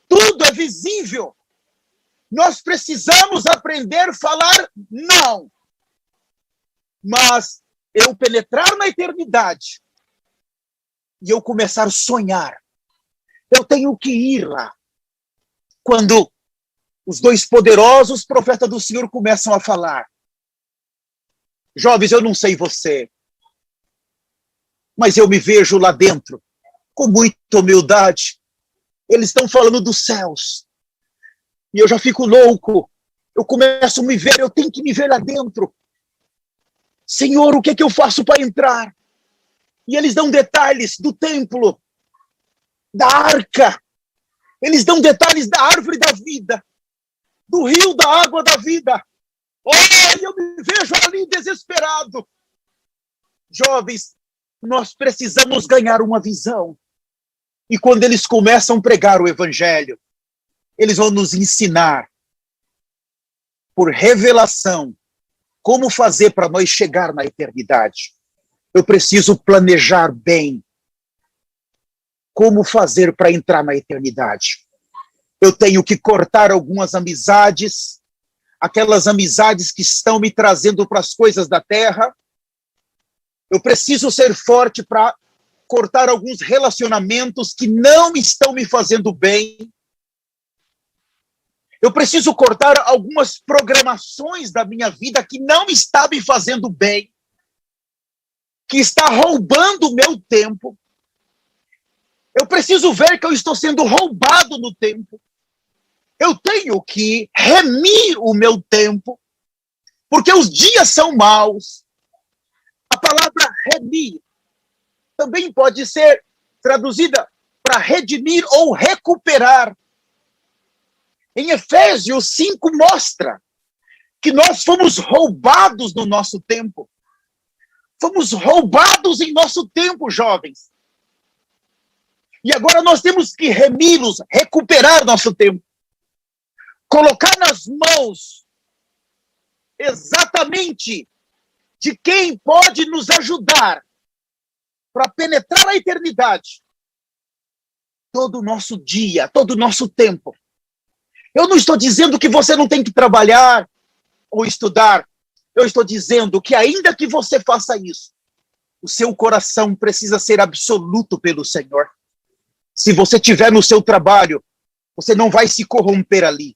Tudo é visível. Nós precisamos aprender a falar não. Mas eu penetrar na eternidade e eu começar a sonhar, eu tenho que ir lá. Quando os dois poderosos profetas do Senhor começam a falar. Jovens, eu não sei você, mas eu me vejo lá dentro, com muita humildade. Eles estão falando dos céus. E eu já fico louco. Eu começo a me ver, eu tenho que me ver lá dentro. Senhor, o que é que eu faço para entrar? E eles dão detalhes do templo, da arca. Eles dão detalhes da árvore da vida, do rio da água da vida. Oh, eu me vejo ali desesperado. Jovens, nós precisamos ganhar uma visão. E quando eles começam a pregar o evangelho, eles vão nos ensinar, por revelação, como fazer para nós chegar na eternidade. Eu preciso planejar bem como fazer para entrar na eternidade. Eu tenho que cortar algumas amizades, aquelas amizades que estão me trazendo para as coisas da terra, Eu preciso ser forte para cortar alguns relacionamentos que não estão me fazendo bem. Eu preciso cortar algumas programações da minha vida que não está me fazendo bem, que está roubando o meu tempo. Eu preciso ver que eu estou sendo roubado no tempo. Eu tenho que remir o meu tempo, porque os dias são maus. A palavra remir também pode ser traduzida para redimir ou recuperar. Em Efésios 5 mostra que nós fomos roubados no nosso tempo. Fomos roubados em nosso tempo, jovens. E agora nós temos que remir-los, recuperar nosso tempo. Colocar nas mãos exatamente de quem pode nos ajudar para penetrar a eternidade. Todo o nosso dia, todo o nosso tempo. Eu não estou dizendo que você não tem que trabalhar ou estudar. Eu estou dizendo que ainda que você faça isso, o seu coração precisa ser absoluto pelo Senhor. Se você estiver no seu trabalho, você não vai se corromper ali.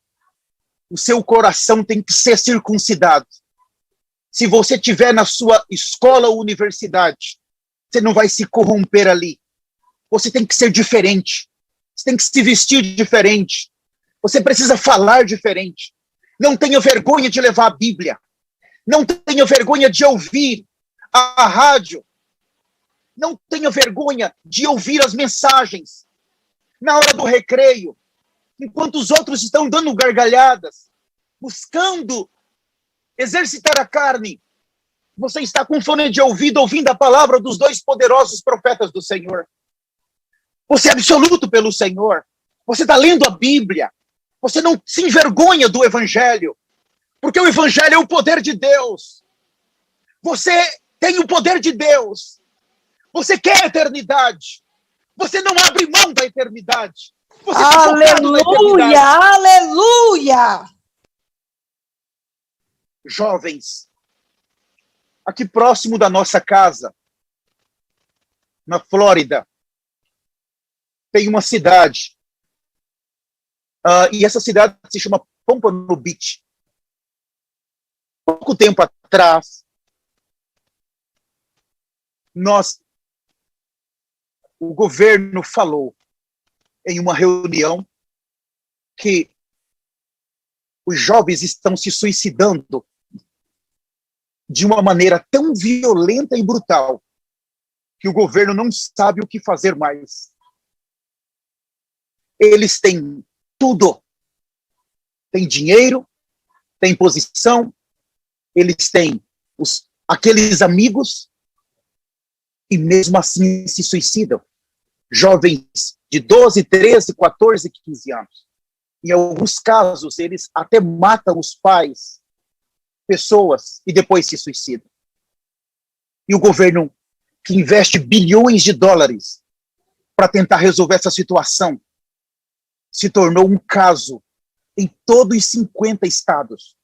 O seu coração tem que ser circuncidado. Se você estiver na sua escola ou universidade, você não vai se corromper ali. Você tem que ser diferente. Você tem que se vestir diferente. Você precisa falar diferente. Não tenha vergonha de levar a Bíblia. Não tenha vergonha de ouvir a rádio. Não tenha vergonha de ouvir as mensagens na hora do recreio, enquanto os outros estão dando gargalhadas, buscando exercitar a carne. Você está com fone de ouvido, ouvindo a palavra dos dois poderosos profetas do Senhor. Você é absoluto pelo Senhor. Você está lendo a Bíblia. Você não se envergonha do Evangelho, porque o Evangelho é o poder de Deus. Você tem o poder de Deus. Você quer a eternidade. Você não abre mão da eternidade. Você aleluia, aleluia! Jovens, aqui próximo da nossa casa, na Flórida, tem uma cidade. E essa cidade se chama Pompano Beach. Pouco tempo atrás, o governo falou em uma reunião que os jovens estão se suicidando de uma maneira tão violenta e brutal que o governo não sabe o que fazer mais. Eles têm tudo. Tem dinheiro, tem posição, eles têm aqueles amigos e mesmo assim se suicidam. Jovens de 12, 13, 14, 15 anos. Em alguns casos, eles até matam os pais, pessoas, e depois se suicidam. E o governo, que investe bilhões de dólares para tentar resolver essa situação, se tornou um caso em todos os 50 estados.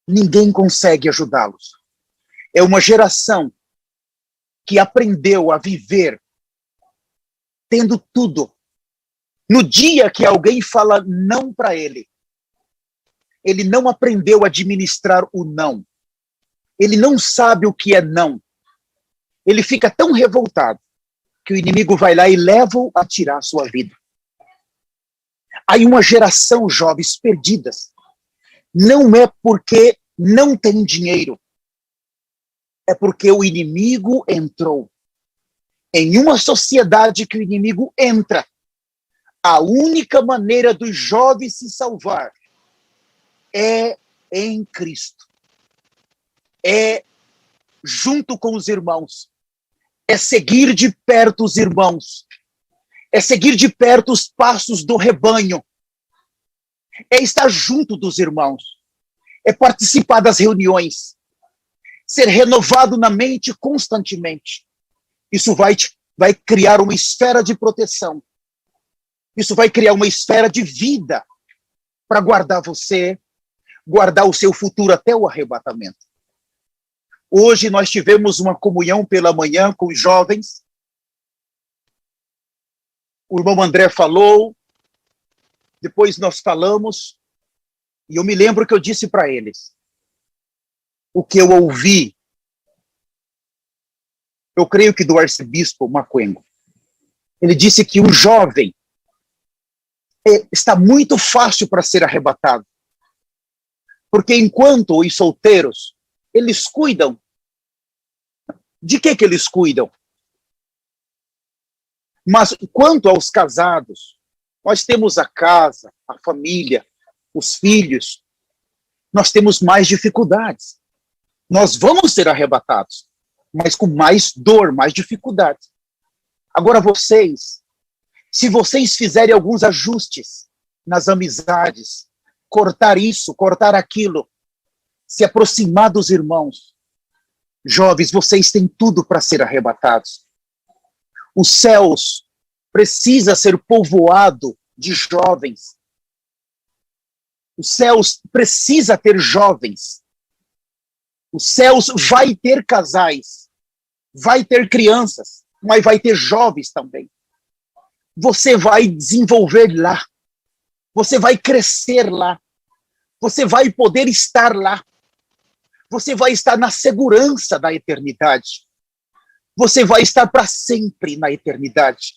Ninguém consegue ajudá-los. É uma geração que aprendeu a viver tendo tudo. No dia que alguém fala não para ele não aprendeu a administrar o não. Ele não sabe o que é não. Ele fica tão revoltado que o inimigo vai lá e leva-o a tirar a sua vida. Há uma geração de jovens perdidas. Não é porque não tem dinheiro. É porque o inimigo entrou. Em uma sociedade que o inimigo entra, a única maneira dos jovens se salvar é em Cristo. É junto com os irmãos. É seguir de perto os irmãos. É seguir de perto os passos do rebanho. É estar junto dos irmãos. É participar das reuniões. Ser renovado na mente constantemente. Isso vai criar uma esfera de proteção. Isso vai criar uma esfera de vida para guardar você, guardar o seu futuro até o arrebatamento. Hoje nós tivemos uma comunhão pela manhã com os jovens. O irmão André falou, depois nós falamos, e eu me lembro que eu disse para eles o que eu ouvi, eu creio que do arcebispo Macuengo. Ele disse que o jovem está muito fácil para ser arrebatado. Porque enquanto os solteiros, eles cuidam. De que eles cuidam? Mas quanto aos casados, nós temos a casa, a família, os filhos, nós temos mais dificuldades. Nós vamos ser arrebatados, mas com mais dor, mais dificuldade. Agora vocês, se vocês fizerem alguns ajustes nas amizades, cortar isso, cortar aquilo, se aproximar dos irmãos, jovens, vocês têm tudo para ser arrebatados. Os céus precisa ser povoado de jovens. Os céus precisa ter jovens. Os céus vai ter casais, vai ter crianças, mas vai ter jovens também. Você vai desenvolver lá. Você vai crescer lá. Você vai poder estar lá. Você vai estar na segurança da eternidade. Você vai estar para sempre na eternidade.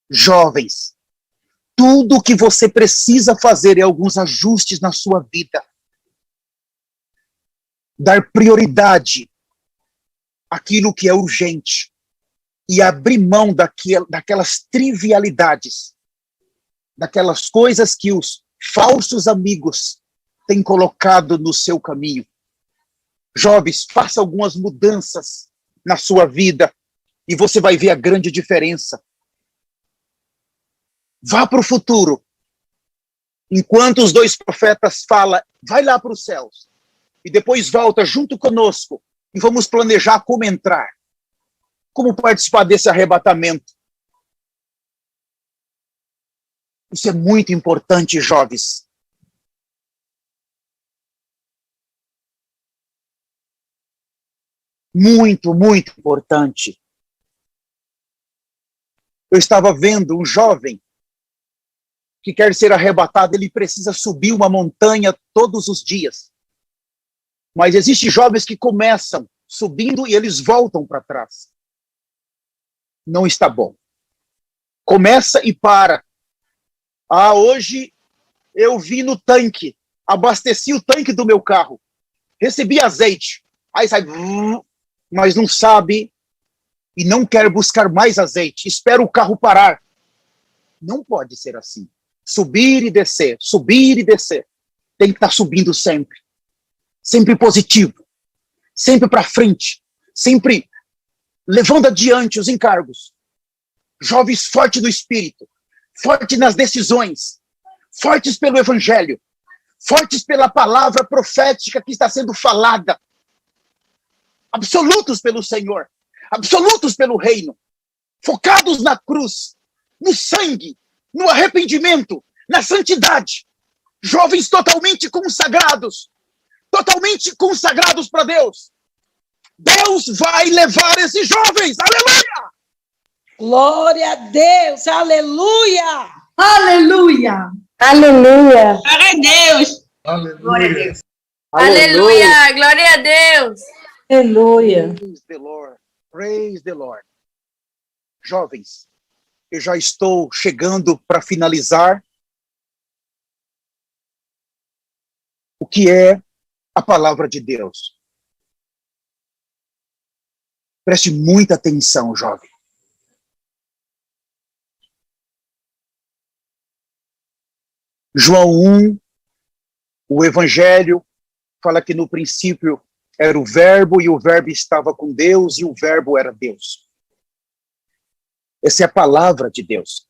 Jovens, tudo o que você precisa fazer é alguns ajustes na sua vida. Dar prioridade àquilo que é urgente e abrir mão daquelas trivialidades, daquelas coisas que os falsos amigos têm colocado no seu caminho. Jovens, faça algumas mudanças na sua vida e você vai ver a grande diferença. Vá para o futuro. Enquanto os dois profetas falam, vai lá para os céus. E depois volta junto conosco e vamos planejar como entrar. Como participar desse arrebatamento. Isso é muito importante, jovens. Muito, muito importante. Eu estava vendo um jovem que quer ser arrebatado, ele precisa subir uma montanha todos os dias. Mas existem jovens que começam subindo e eles voltam para trás. Não está bom. Começa e para. Ah, hoje eu vi no tanque, abasteci o tanque do meu carro, recebi azeite, aí sai, mas não sabe e não quer buscar mais azeite, espera o carro parar. Não pode ser assim. Subir e descer, subir e descer. Tem que estar subindo sempre. Sempre positivo. Sempre para frente. Sempre levando adiante os encargos. Jovens fortes no espírito. Fortes nas decisões. Fortes pelo evangelho. Fortes pela palavra profética que está sendo falada. Absolutos pelo Senhor. Absolutos pelo reino. Focados na cruz. No sangue. No arrependimento. Na santidade. Jovens totalmente consagrados. Totalmente consagrados para Deus. Deus vai levar esses jovens. Aleluia! Glória a Deus. Aleluia. Aleluia! Aleluia! Glória a Deus! Glória a Deus. Aleluia! Glória a Deus! Aleluia! Praise the Lord. Praise the Lord. Jovens, eu já estou chegando para finalizar o que é a palavra de Deus. Preste muita atenção, jovem. João 1, o Evangelho, fala que no princípio era o Verbo, e o Verbo estava com Deus, e o Verbo era Deus. Essa é a palavra de Deus.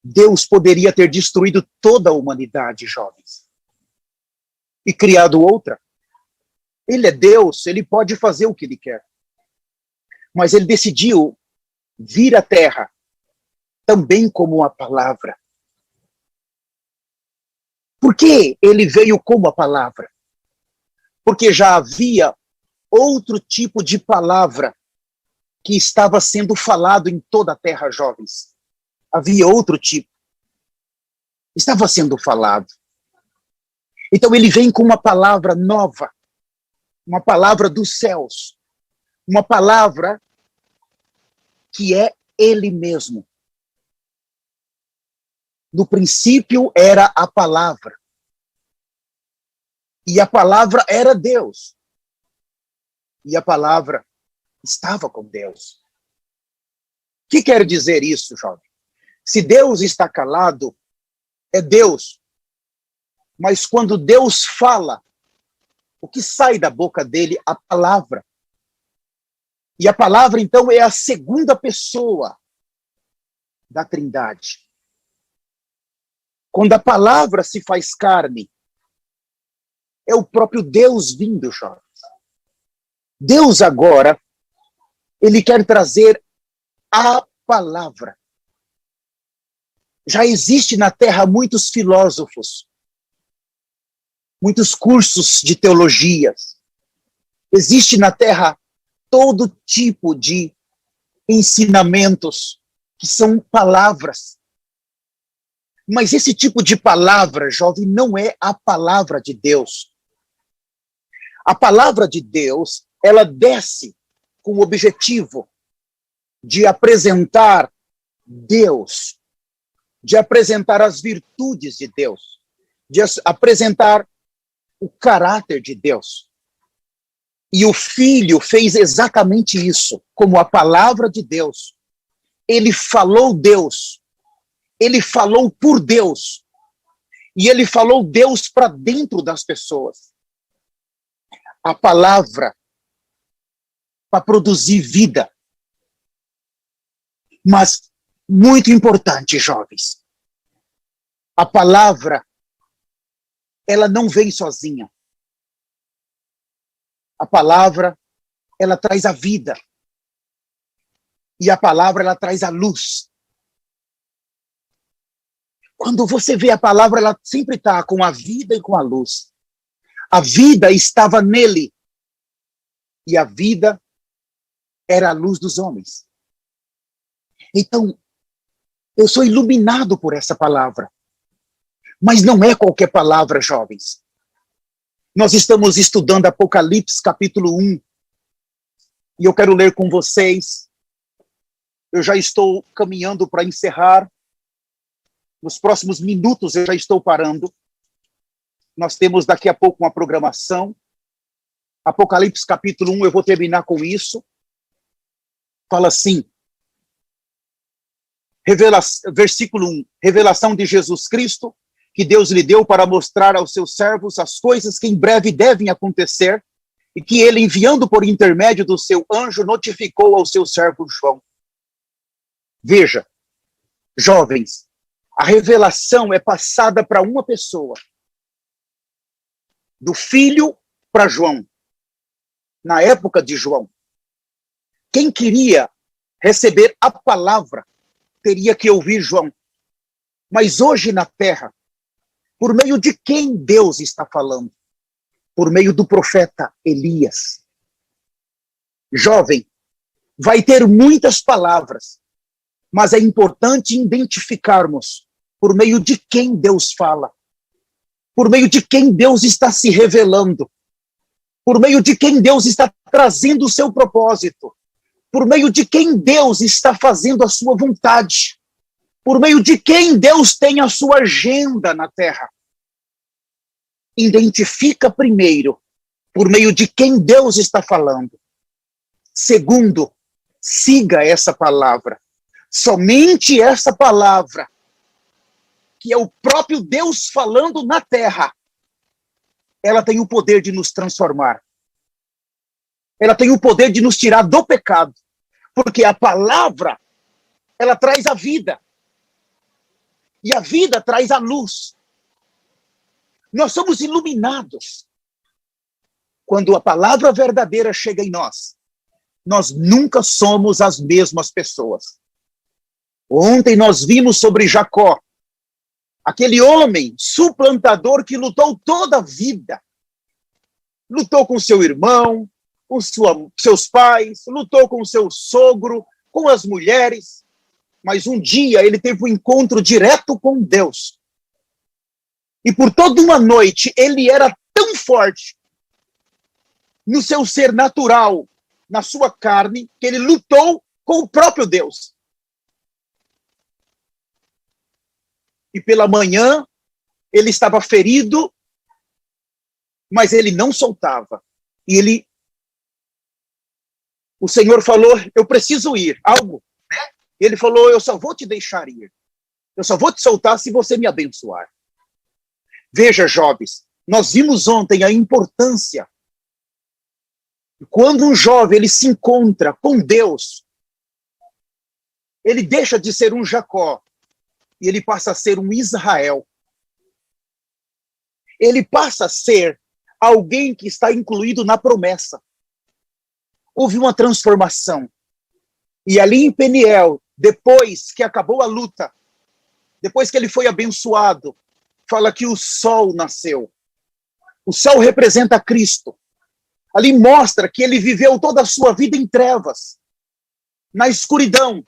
Deus poderia ter destruído toda a humanidade, jovens, e criado outra. Ele é Deus, ele pode fazer o que ele quer. Mas ele decidiu vir à Terra também como uma palavra. Por que ele veio como a palavra? porque já havia outro tipo de palavra que estava sendo falado em toda a terra, jovens. Havia outro tipo. Estava sendo falado. Então ele vem com uma palavra nova, uma palavra dos céus, uma palavra que é ele mesmo. No princípio era a palavra. E a palavra era Deus. E a palavra estava com Deus. O que quer dizer isso, jovem? Se Deus está calado, é Deus. Mas quando Deus fala, o que sai da boca dele? A palavra. E a palavra, então, é a segunda pessoa da Trindade. Quando a palavra se faz carne, é o próprio Deus vindo, jovens. Deus agora, ele quer trazer a palavra. Já existe na Terra muitos filósofos, muitos cursos de teologias. Existe na Terra todo tipo de ensinamentos que são palavras. Mas esse tipo de palavra, jovem, não é a palavra de Deus. A palavra de Deus, ela desce com o objetivo de apresentar Deus, de apresentar as virtudes de Deus, de apresentar o caráter de Deus. E o Filho fez exatamente isso, como a palavra de Deus. Ele falou Deus, ele falou por Deus, e ele falou Deus para dentro das pessoas. A palavra para produzir vida. Mas, muito importante, jovens, a palavra, ela não vem sozinha. A palavra, ela traz a vida. E a palavra, ela traz a luz. Quando você vê a palavra, ela sempre está com a vida e com a luz. A vida estava nele. E a vida era a luz dos homens. Então, eu sou iluminado por essa palavra. Mas não é qualquer palavra, jovens. Nós estamos estudando Apocalipse, capítulo 1. E eu quero ler com vocês. Eu já estou caminhando para encerrar. Nos próximos minutos eu já estou parando. Nós temos daqui a pouco uma programação. Apocalipse capítulo 1, eu vou terminar com isso. Fala assim, versículo 1, revelação de Jesus Cristo, que Deus lhe deu para mostrar aos seus servos as coisas que em breve devem acontecer, e que ele, enviando por intermédio do seu anjo, notificou ao seu servo João. Veja, jovens, a revelação é passada para uma pessoa. Do filho para João. Na época de João. Quem queria receber a palavra teria que ouvir João. Mas hoje na terra, por meio de quem Deus está falando? Por meio do profeta Elias. Jovem, vai ter muitas palavras, mas é importante identificarmos por meio de quem Deus fala, por meio de quem Deus está se revelando, por meio de quem Deus está trazendo o seu propósito, por meio de quem Deus está fazendo a sua vontade, por meio de quem Deus tem a sua agenda na terra. Identifica primeiro, por meio de quem Deus está falando. Segundo, siga essa palavra. Somente essa palavra, que é o próprio Deus falando na terra, ela tem o poder de nos transformar. Ela tem o poder de nos tirar do pecado. Porque a palavra, ela traz a vida. E a vida traz a luz. Nós somos iluminados. Quando a palavra verdadeira chega em nós, nós nunca somos as mesmas pessoas. Ontem nós vimos sobre Jacó, aquele homem suplantador que lutou toda a vida. lutou com seu irmão, com seus pais, lutou com seu sogro, com as mulheres, mas um dia ele teve um encontro direto com Deus. E por toda uma noite ele era tão forte no seu ser natural, na sua carne, que ele lutou com o próprio Deus. E pela manhã ele estava ferido, mas ele não soltava. E o Senhor falou, eu preciso ir, algo. Né? Ele falou, eu só vou te deixar ir. Eu só vou te soltar se você me abençoar. Veja, jovens, nós vimos ontem a importância. Quando um jovem ele se encontra com Deus, ele deixa de ser um Jacó e ele passa a ser um Israel. Ele passa a ser alguém que está incluído na promessa. Houve uma transformação. E ali em Peniel, depois que acabou a luta, depois que ele foi abençoado, fala que o sol nasceu. O sol representa Cristo. Ali mostra que ele viveu toda a sua vida em trevas, na escuridão.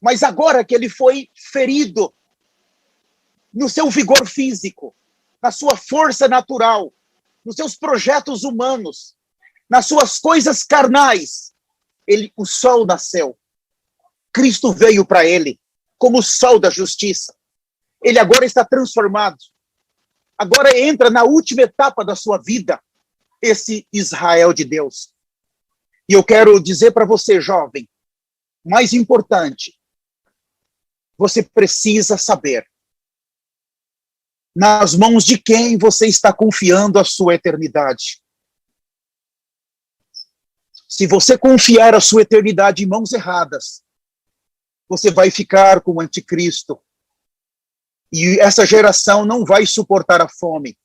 Mas agora que ele foi ferido no seu vigor físico, na sua força natural, nos seus projetos humanos, nas suas coisas carnais, o sol nasceu. Cristo veio para ele como o sol da justiça. Ele agora está transformado. Agora entra na última etapa da sua vida, esse Israel de Deus. E eu quero dizer para você, jovem, mais importante, você precisa saber nas mãos de quem você está confiando a sua eternidade. Se você confiar a sua eternidade em mãos erradas, você vai ficar com o anticristo. E essa geração não vai suportar a fome.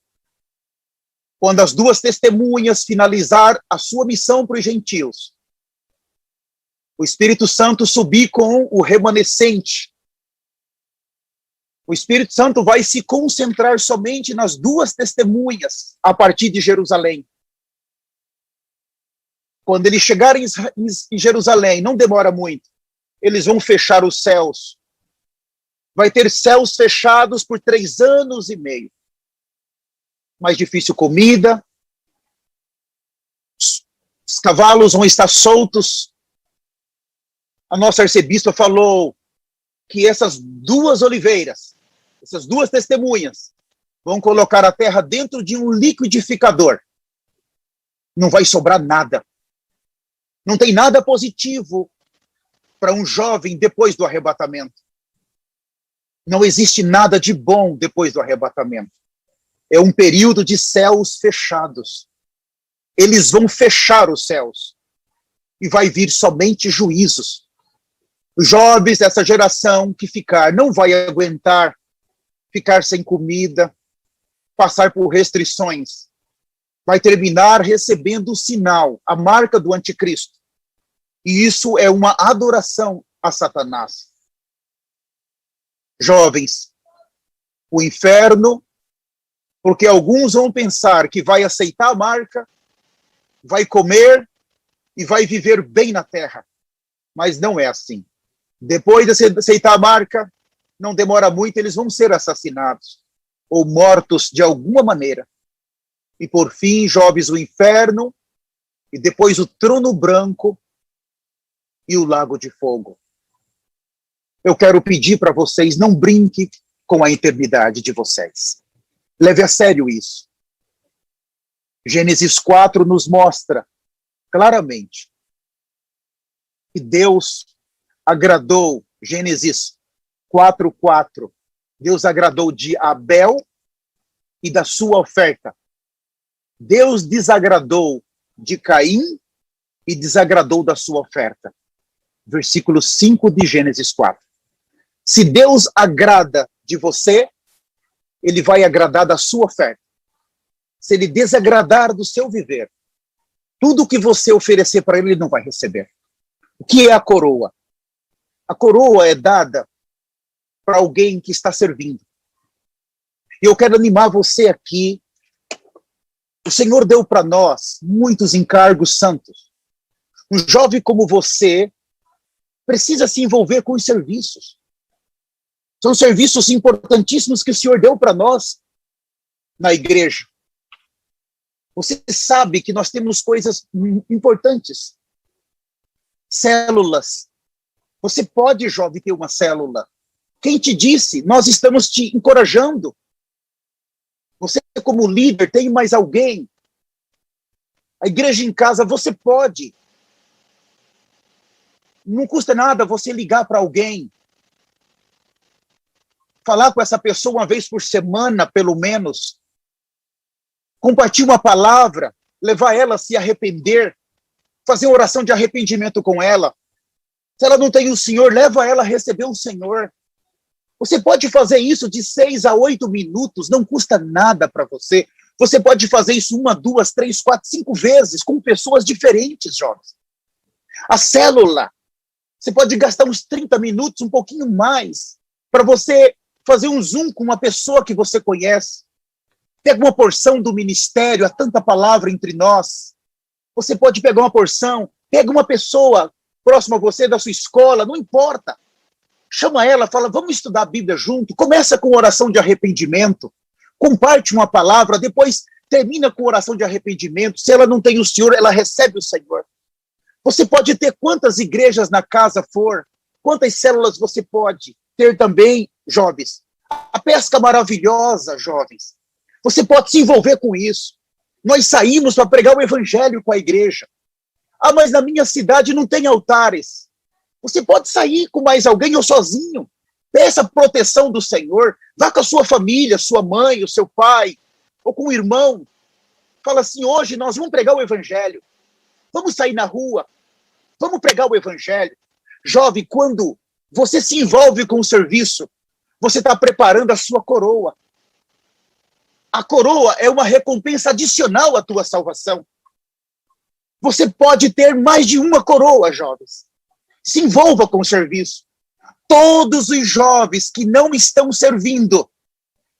Quando as duas testemunhas finalizar a sua missão para os gentios, o Espírito Santo subir com o remanescente, o Espírito Santo vai se concentrar somente nas duas testemunhas a partir de Jerusalém. Quando eles chegarem em Jerusalém, não demora muito, eles vão fechar os céus. Vai ter céus fechados por 3 anos e meio. Mais difícil comida, os cavalos vão estar soltos. A nossa arcebispa falou que essas duas oliveiras, essas duas testemunhas, vão colocar a terra dentro de um liquidificador. Não vai sobrar nada. Não tem nada positivo para um jovem depois do arrebatamento. Não existe nada de bom depois do arrebatamento. É um período de céus fechados. Eles vão fechar os céus. E vai vir somente juízos. Os jovens dessa geração que ficar, não vai aguentar ficar sem comida, passar por restrições. Vai terminar recebendo o sinal, a marca do anticristo. E isso é uma adoração a Satanás. Jovens, o inferno, porque alguns vão pensar que vai aceitar a marca, vai comer e vai viver bem na terra. Mas não é assim. Depois de aceitar a marca, não demora muito, eles vão ser assassinados ou mortos de alguma maneira. E por fim, jovens, o inferno, e depois o trono branco e o lago de fogo. Eu quero pedir para vocês, não brinquem com a eternidade de vocês. Leve a sério isso. Gênesis 4 nos mostra claramente que Deus agradou, Gênesis 4:4, Deus agradou de Abel e da sua oferta. Deus desagradou de Caim e desagradou da sua oferta. Versículo 5 de Gênesis 4. Se Deus agrada de você, ele vai agradar da sua oferta. Se ele desagradar do seu viver, tudo que você oferecer para ele, ele não vai receber. O que é a coroa? A coroa é dada para alguém que está servindo. E eu quero animar você aqui O Senhor deu para nós muitos encargos santos. Um jovem como você precisa se envolver com os serviços. São serviços importantíssimos que o Senhor deu para nós na igreja. Você sabe que nós temos coisas importantes. Células. Você pode, jovem, ter uma célula. Quem te disse? Nós estamos te encorajando. Você, como líder, tem mais alguém? A igreja em casa, você pode. Não custa nada você ligar para alguém. Falar com essa pessoa uma vez por semana, pelo menos. Compartilhar uma palavra, levar ela a se arrepender, fazer uma oração de arrependimento com ela. Se ela não tem o Senhor, leva ela a receber o Senhor. Você pode fazer isso de 6 a 8 minutos, não custa nada para você. Você pode fazer isso 1, 2, 3, 4, 5 vezes, com pessoas diferentes, jovens. A célula, você pode gastar uns 30 minutos, um pouquinho mais, para você fazer um Zoom com uma pessoa que você conhece. Pega uma porção do ministério, há tanta palavra entre nós. Você pode pegar uma porção, pega uma pessoa próxima a você, da sua escola, não importa. Chama ela, fala, vamos estudar a Bíblia junto. Começa com oração de arrependimento. Comparte uma palavra, depois termina com oração de arrependimento. Se ela não tem o Senhor, ela recebe o Senhor. Você pode ter quantas igrejas na casa for, quantas células você pode ter também, jovens. A pesca maravilhosa, jovens. Você pode se envolver com isso. Nós saímos para pregar o evangelho com a igreja. Ah, mas na minha cidade não tem altares. Você pode sair com mais alguém ou sozinho. Peça a proteção do Senhor. Vá com a sua família, sua mãe, o seu pai, ou com o irmão. Fala assim, hoje nós vamos pregar o evangelho. Vamos sair na rua. Vamos pregar o evangelho. Jovem, quando você se envolve com o serviço, você está preparando a sua coroa. A coroa é uma recompensa adicional à tua salvação. Você pode ter mais de uma coroa, jovens. Se envolva com o serviço. Todos os jovens que não estão servindo,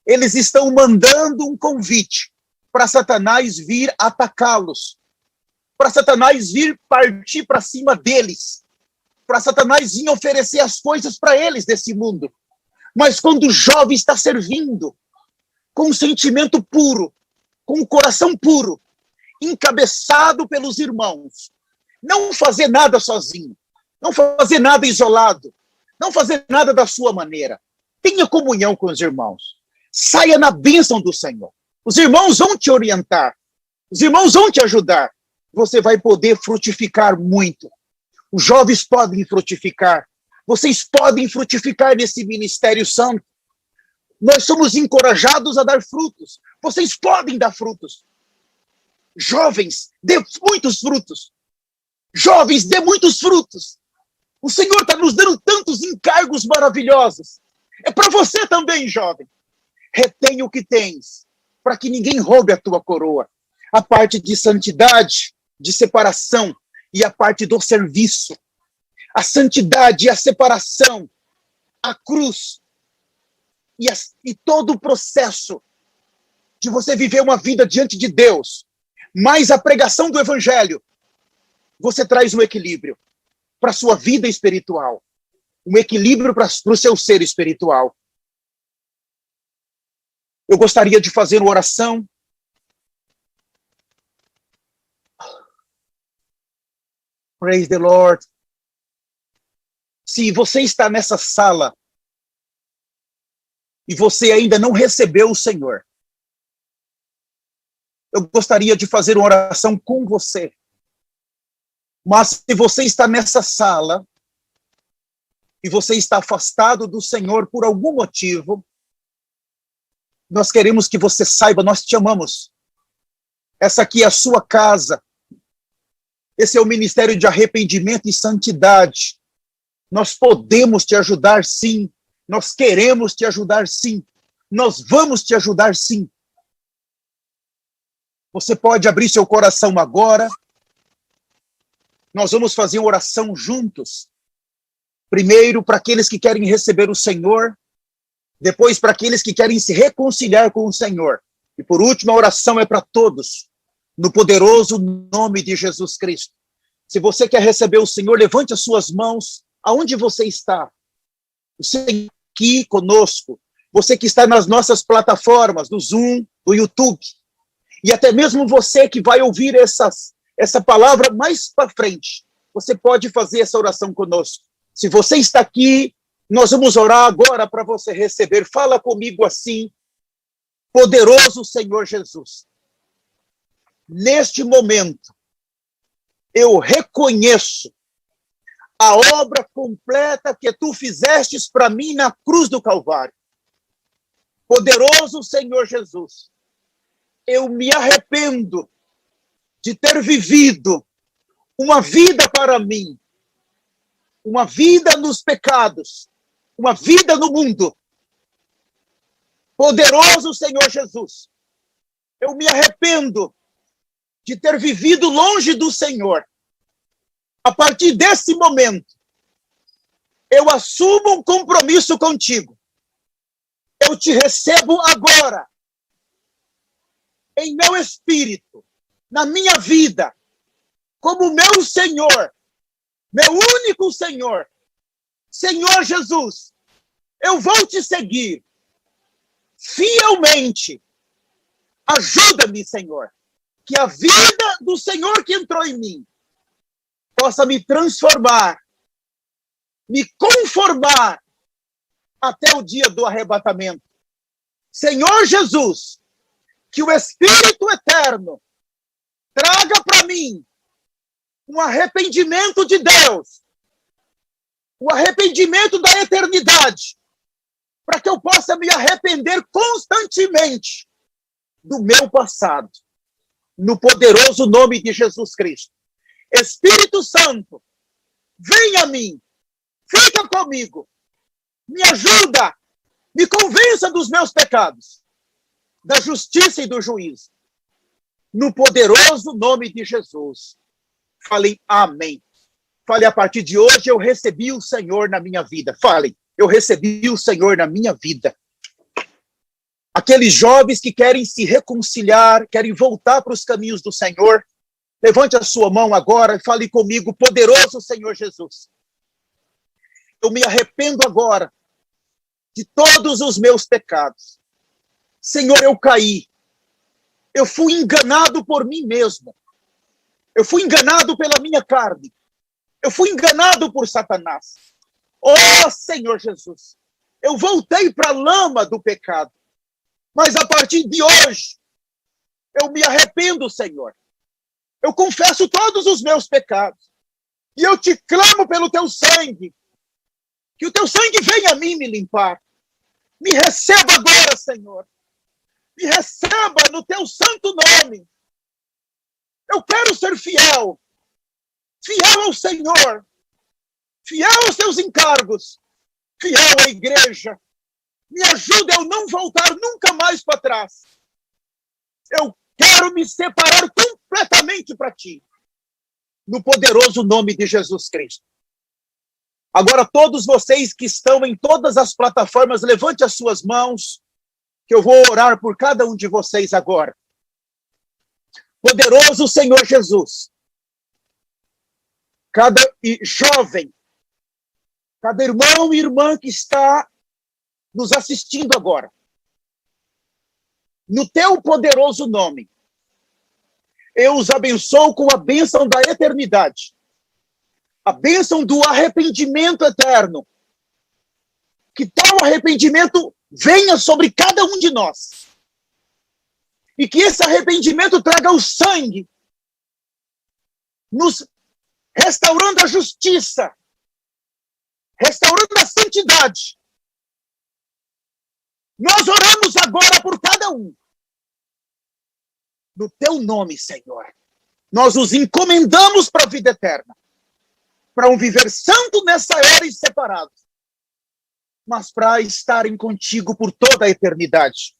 eles estão mandando um convite para Satanás vir atacá-los. Para Satanás vir partir para cima deles. Para Satanás vir oferecer as coisas para eles desse mundo. Mas quando o jovem está servindo, com um sentimento puro, com um coração puro, encabeçado pelos irmãos, não fazer nada sozinho, não fazer nada isolado, não fazer nada da sua maneira. Tenha comunhão com os irmãos. Saia na bênção do Senhor. Os irmãos vão te orientar. Os irmãos vão te ajudar. Você vai poder frutificar muito. Os jovens podem frutificar. Vocês podem frutificar nesse ministério santo. Nós somos encorajados a dar frutos. Vocês podem dar frutos. Jovens, dê muitos frutos. Jovens, dê muitos frutos. O Senhor está nos dando tantos encargos maravilhosos. É para você também, jovem. Retenha o que tens, para que ninguém roube a tua coroa. A parte de santidade, de separação e a parte do serviço. A santidade e a separação, a cruz e todo o processo de você viver uma vida diante de Deus, mais a pregação do evangelho, você traz um equilíbrio para a sua vida espiritual, um equilíbrio para o seu ser espiritual. Eu gostaria de fazer uma oração. Praise the Lord. Se você está nessa sala e você ainda não recebeu o Senhor, eu gostaria de fazer uma oração com você. Mas se você está nessa sala e você está afastado do Senhor por algum motivo, nós queremos que você saiba, nós te amamos. Essa aqui é a sua casa. Esse é o ministério de arrependimento e santidade. Nós podemos te ajudar, sim. Nós queremos te ajudar, sim. Nós vamos te ajudar, sim. Você pode abrir seu coração agora. Nós vamos fazer uma oração juntos. Primeiro, para aqueles que querem receber o Senhor. Depois, para aqueles que querem se reconciliar com o Senhor. E por último, a oração é para todos. no poderoso nome de Jesus Cristo. Se você quer receber o Senhor, levante as suas mãos aonde você está. O Senhor aqui conosco, você que está nas nossas plataformas, do Zoom, do YouTube, e até mesmo você que vai ouvir essa palavra mais para frente, você pode fazer essa oração conosco. Se você está aqui, nós vamos orar agora para você receber. Fala comigo assim: poderoso Senhor Jesus, neste momento, eu reconheço a obra completa que tu fizestes para mim na cruz do Calvário. Poderoso Senhor Jesus, eu me arrependo de ter vivido uma vida para mim, uma vida nos pecados, uma vida no mundo. Poderoso Senhor Jesus, eu me arrependo de ter vivido longe do Senhor. A partir desse momento, eu assumo um compromisso contigo. Eu te recebo agora, em meu espírito, na minha vida, como meu Senhor, meu único Senhor. Senhor Jesus, eu vou te seguir fielmente. Ajuda-me, Senhor, que a vida do Senhor que entrou em mim possa me transformar, me conformar até o dia do arrebatamento. Senhor Jesus, que o Espírito Eterno traga para mim um arrependimento de Deus, o arrependimento da eternidade, para que eu possa me arrepender constantemente do meu passado, no poderoso nome de Jesus Cristo. Espírito Santo, vem a mim, fica comigo, me ajuda, me convença dos meus pecados, da justiça e do juízo. No poderoso nome de Jesus. Falem amém. Fale, a partir de hoje eu recebi o Senhor na minha vida. Falem, eu recebi o Senhor na minha vida. Aqueles jovens que querem se reconciliar, querem voltar para os caminhos do Senhor, levante a sua mão agora e fale comigo: poderoso Senhor Jesus, eu me arrependo agora de todos os meus pecados. Senhor, eu caí. Eu fui enganado por mim mesmo. Eu fui enganado pela minha carne. Eu fui enganado por Satanás. Oh, Senhor Jesus, eu voltei para a lama do pecado. Mas a partir de hoje, eu me arrependo, Senhor. Eu confesso todos os meus pecados. E eu te clamo pelo teu sangue. Que o teu sangue venha a mim me limpar. Me receba agora, Senhor. Me receba no teu santo nome. Eu quero ser fiel. Fiel ao Senhor. Fiel aos teus encargos. Fiel à igreja. Me ajuda a eu não voltar nunca mais para trás. Eu quero me separar completamente para ti. No poderoso nome de Jesus Cristo. Agora, todos vocês que estão em todas as plataformas, levante as suas mãos, que eu vou orar por cada um de vocês agora. Poderoso Senhor Jesus, cada jovem, cada irmão e irmã que está nos assistindo agora, no teu poderoso nome, eu os abençoo com a bênção da eternidade, a bênção do arrependimento eterno. Que tal arrependimento venha sobre cada um de nós. E que esse arrependimento traga o sangue, nos restaurando a justiça, restaurando a santidade. Nós oramos agora por cada um. No teu nome, Senhor. Nós os encomendamos para a vida eterna. Para um viver santo nessa era e separado. Mas para estarem contigo por toda a eternidade.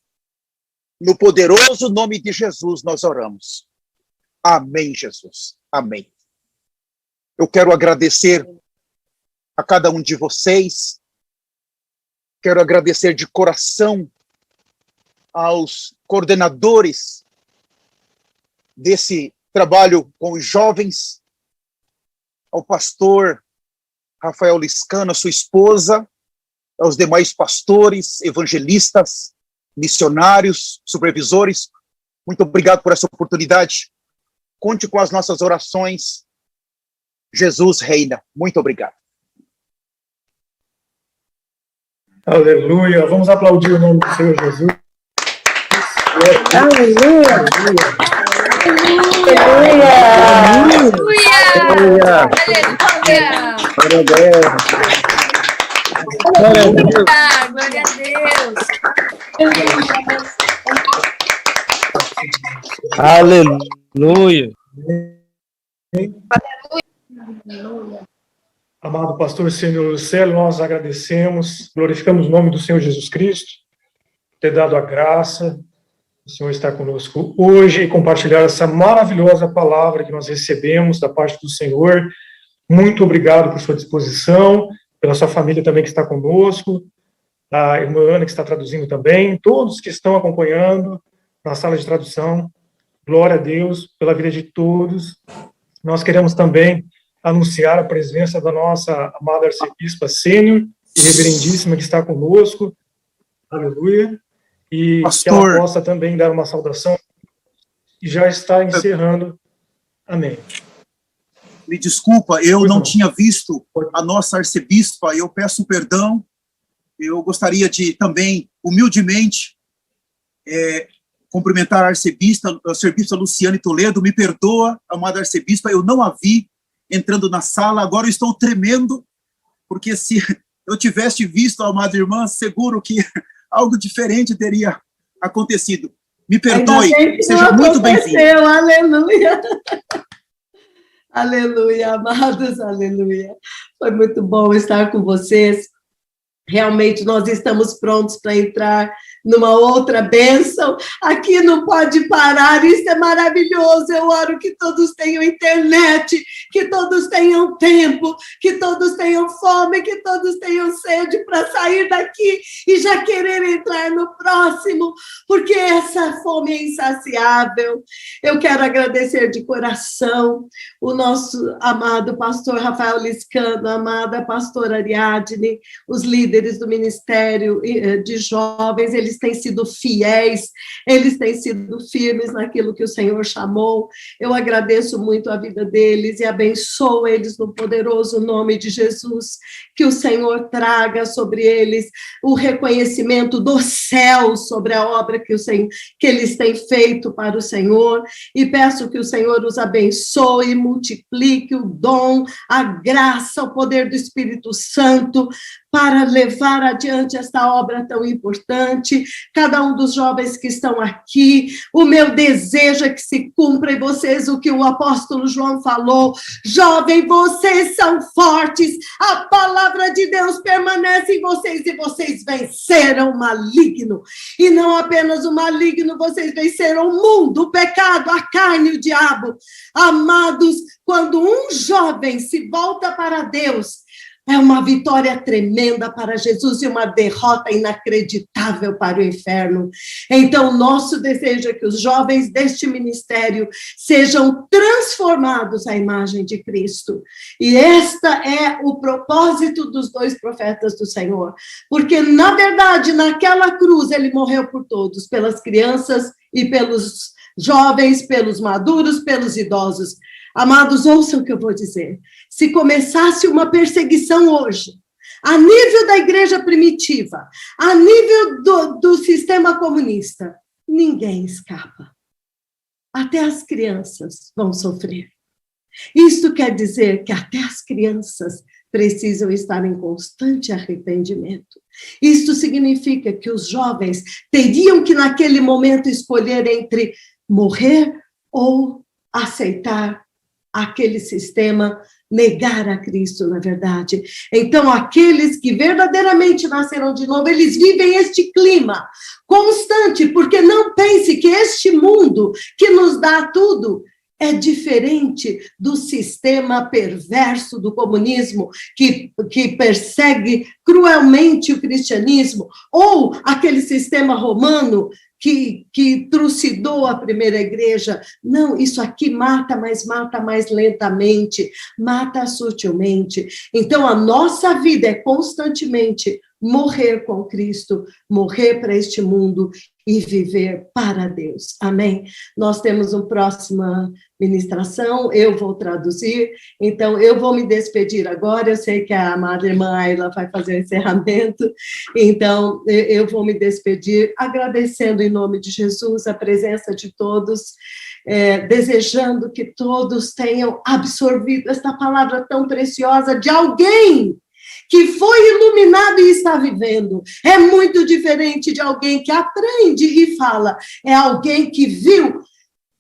No poderoso nome de Jesus nós oramos. Amém, Jesus. Amém. Eu quero agradecer a cada um de vocês. Quero agradecer de coração aos coordenadores desse trabalho com os jovens, ao pastor Rafael Liscano, a sua esposa, aos demais pastores, evangelistas, missionários, supervisores. Muito obrigado por essa oportunidade. Conte com as nossas orações. Jesus reina. Muito obrigado. Aleluia. Vamos aplaudir o nome do Senhor Jesus. Aleluia. Aleluia! Aleluia! Glória a Deus! Aleluia. Amado pastor Senhor Lucélio, nós agradecemos, glorificamos o nome do Senhor Jesus Cristo, ter dado a graça, o Senhor estar conosco hoje e compartilhar essa maravilhosa palavra que nós recebemos da parte do Senhor. Muito obrigado por sua disposição, pela sua família também que está conosco, a irmã Ana que está traduzindo também, todos que estão acompanhando na sala de tradução. Glória a Deus pela vida de todos. Nós queremos também anunciar a presença da nossa amada arcebispa sênior e reverendíssima que está conosco. Aleluia. E pastor, que ela possa também dar uma saudação e já está encerrando. Amém. Me desculpa, eu não tinha visto a nossa arcebispa, eu peço perdão. Eu gostaria de também, humildemente, cumprimentar a arcebispa Luciane Toledo. Me perdoa, amada arcebispa, eu não a vi entrando na sala, agora eu estou tremendo, porque se eu tivesse visto a amada irmã, seguro que algo diferente teria acontecido. Me perdoe, seja muito bem-vindo. Aleluia. Aleluia, amados, aleluia. Foi muito bom estar com vocês. Realmente nós estamos prontos para entrar numa outra bênção. Aqui não pode parar, isso é maravilhoso. Eu oro que todos tenham internet, que todos tenham tempo, que todos tenham fome, que todos tenham sede para sair daqui e já querer entrar no próximo, porque essa fome é insaciável. Eu quero agradecer de coração o nosso amado pastor Rafael Liscano, a amada pastora Ariadne, os líderes do Ministério de Jovens. Eles têm sido fiéis, eles têm sido firmes naquilo que o Senhor chamou. Eu agradeço muito a vida deles e abençoo eles no poderoso nome de Jesus. Que o Senhor traga sobre eles o reconhecimento do céu sobre a obra que eles têm feito para o Senhor, e peço que o Senhor os abençoe, multiplique o dom, a graça, o poder do Espírito Santo para levar adiante esta obra tão importante. Cada um dos jovens que estão aqui, o meu desejo é que se cumpra em vocês o que o apóstolo João falou: jovem, vocês são fortes, a palavra de Deus permanece em vocês e vocês venceram o maligno. E não apenas o maligno, vocês venceram o mundo, o pecado, a carne e o diabo. Amados, quando um jovem se volta para Deus, é uma vitória tremenda para Jesus e uma derrota inacreditável para o inferno. Então, nosso desejo é que os jovens deste ministério sejam transformados à imagem de Cristo. E esta é o propósito dos dois profetas do Senhor. Porque, na verdade, naquela cruz, ele morreu por todos, pelas crianças e pelos jovens, pelos maduros, pelos idosos. Amados, ouçam o que eu vou dizer. Se começasse uma perseguição hoje, a nível da igreja primitiva, a nível do sistema comunista, ninguém escapa. Até as crianças vão sofrer. Isto quer dizer que até as crianças precisam estar em constante arrependimento. Isto significa que os jovens teriam que, naquele momento, escolher entre morrer ou aceitar aquele sistema, negar a Cristo, na verdade. Então, aqueles que verdadeiramente nasceram de novo, eles vivem este clima constante, porque não pense que este mundo que nos dá tudo é diferente do sistema perverso do comunismo, que persegue cruelmente o cristianismo, ou aquele sistema romano que trucidou a primeira igreja. Não, isso aqui mata, mas mata mais lentamente, mata sutilmente. Então, a nossa vida é constantemente morrer com Cristo, morrer para este mundo e viver para Deus. Amém? Nós temos uma próxima ministração, eu vou traduzir, então eu vou me despedir agora, eu sei que a amada irmã Ayla vai fazer o encerramento, então eu vou me despedir agradecendo em nome de Jesus a presença de todos, desejando que todos tenham absorvido esta palavra tão preciosa de alguém que foi iluminado e está vivendo. É muito diferente de alguém que aprende e fala. É alguém que viu,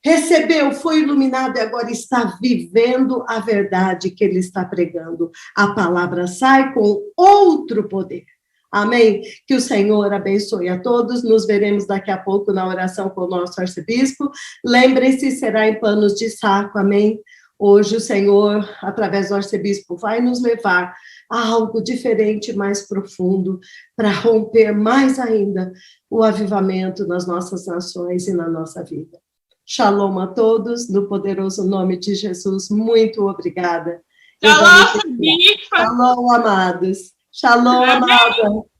recebeu, foi iluminado e agora está vivendo a verdade que ele está pregando. A palavra sai com outro poder. Amém? Que o Senhor abençoe a todos. Nos veremos daqui a pouco na oração com o nosso arcebispo. Lembrem-se, será em panos de saco. Amém? Hoje o Senhor, através do arcebispo, vai nos levar a algo diferente, mais profundo, para romper mais ainda o avivamento nas nossas nações e na nossa vida. Shalom a todos, no poderoso nome de Jesus, muito obrigada. Shalom, Shalom, amados. Shalom, amada.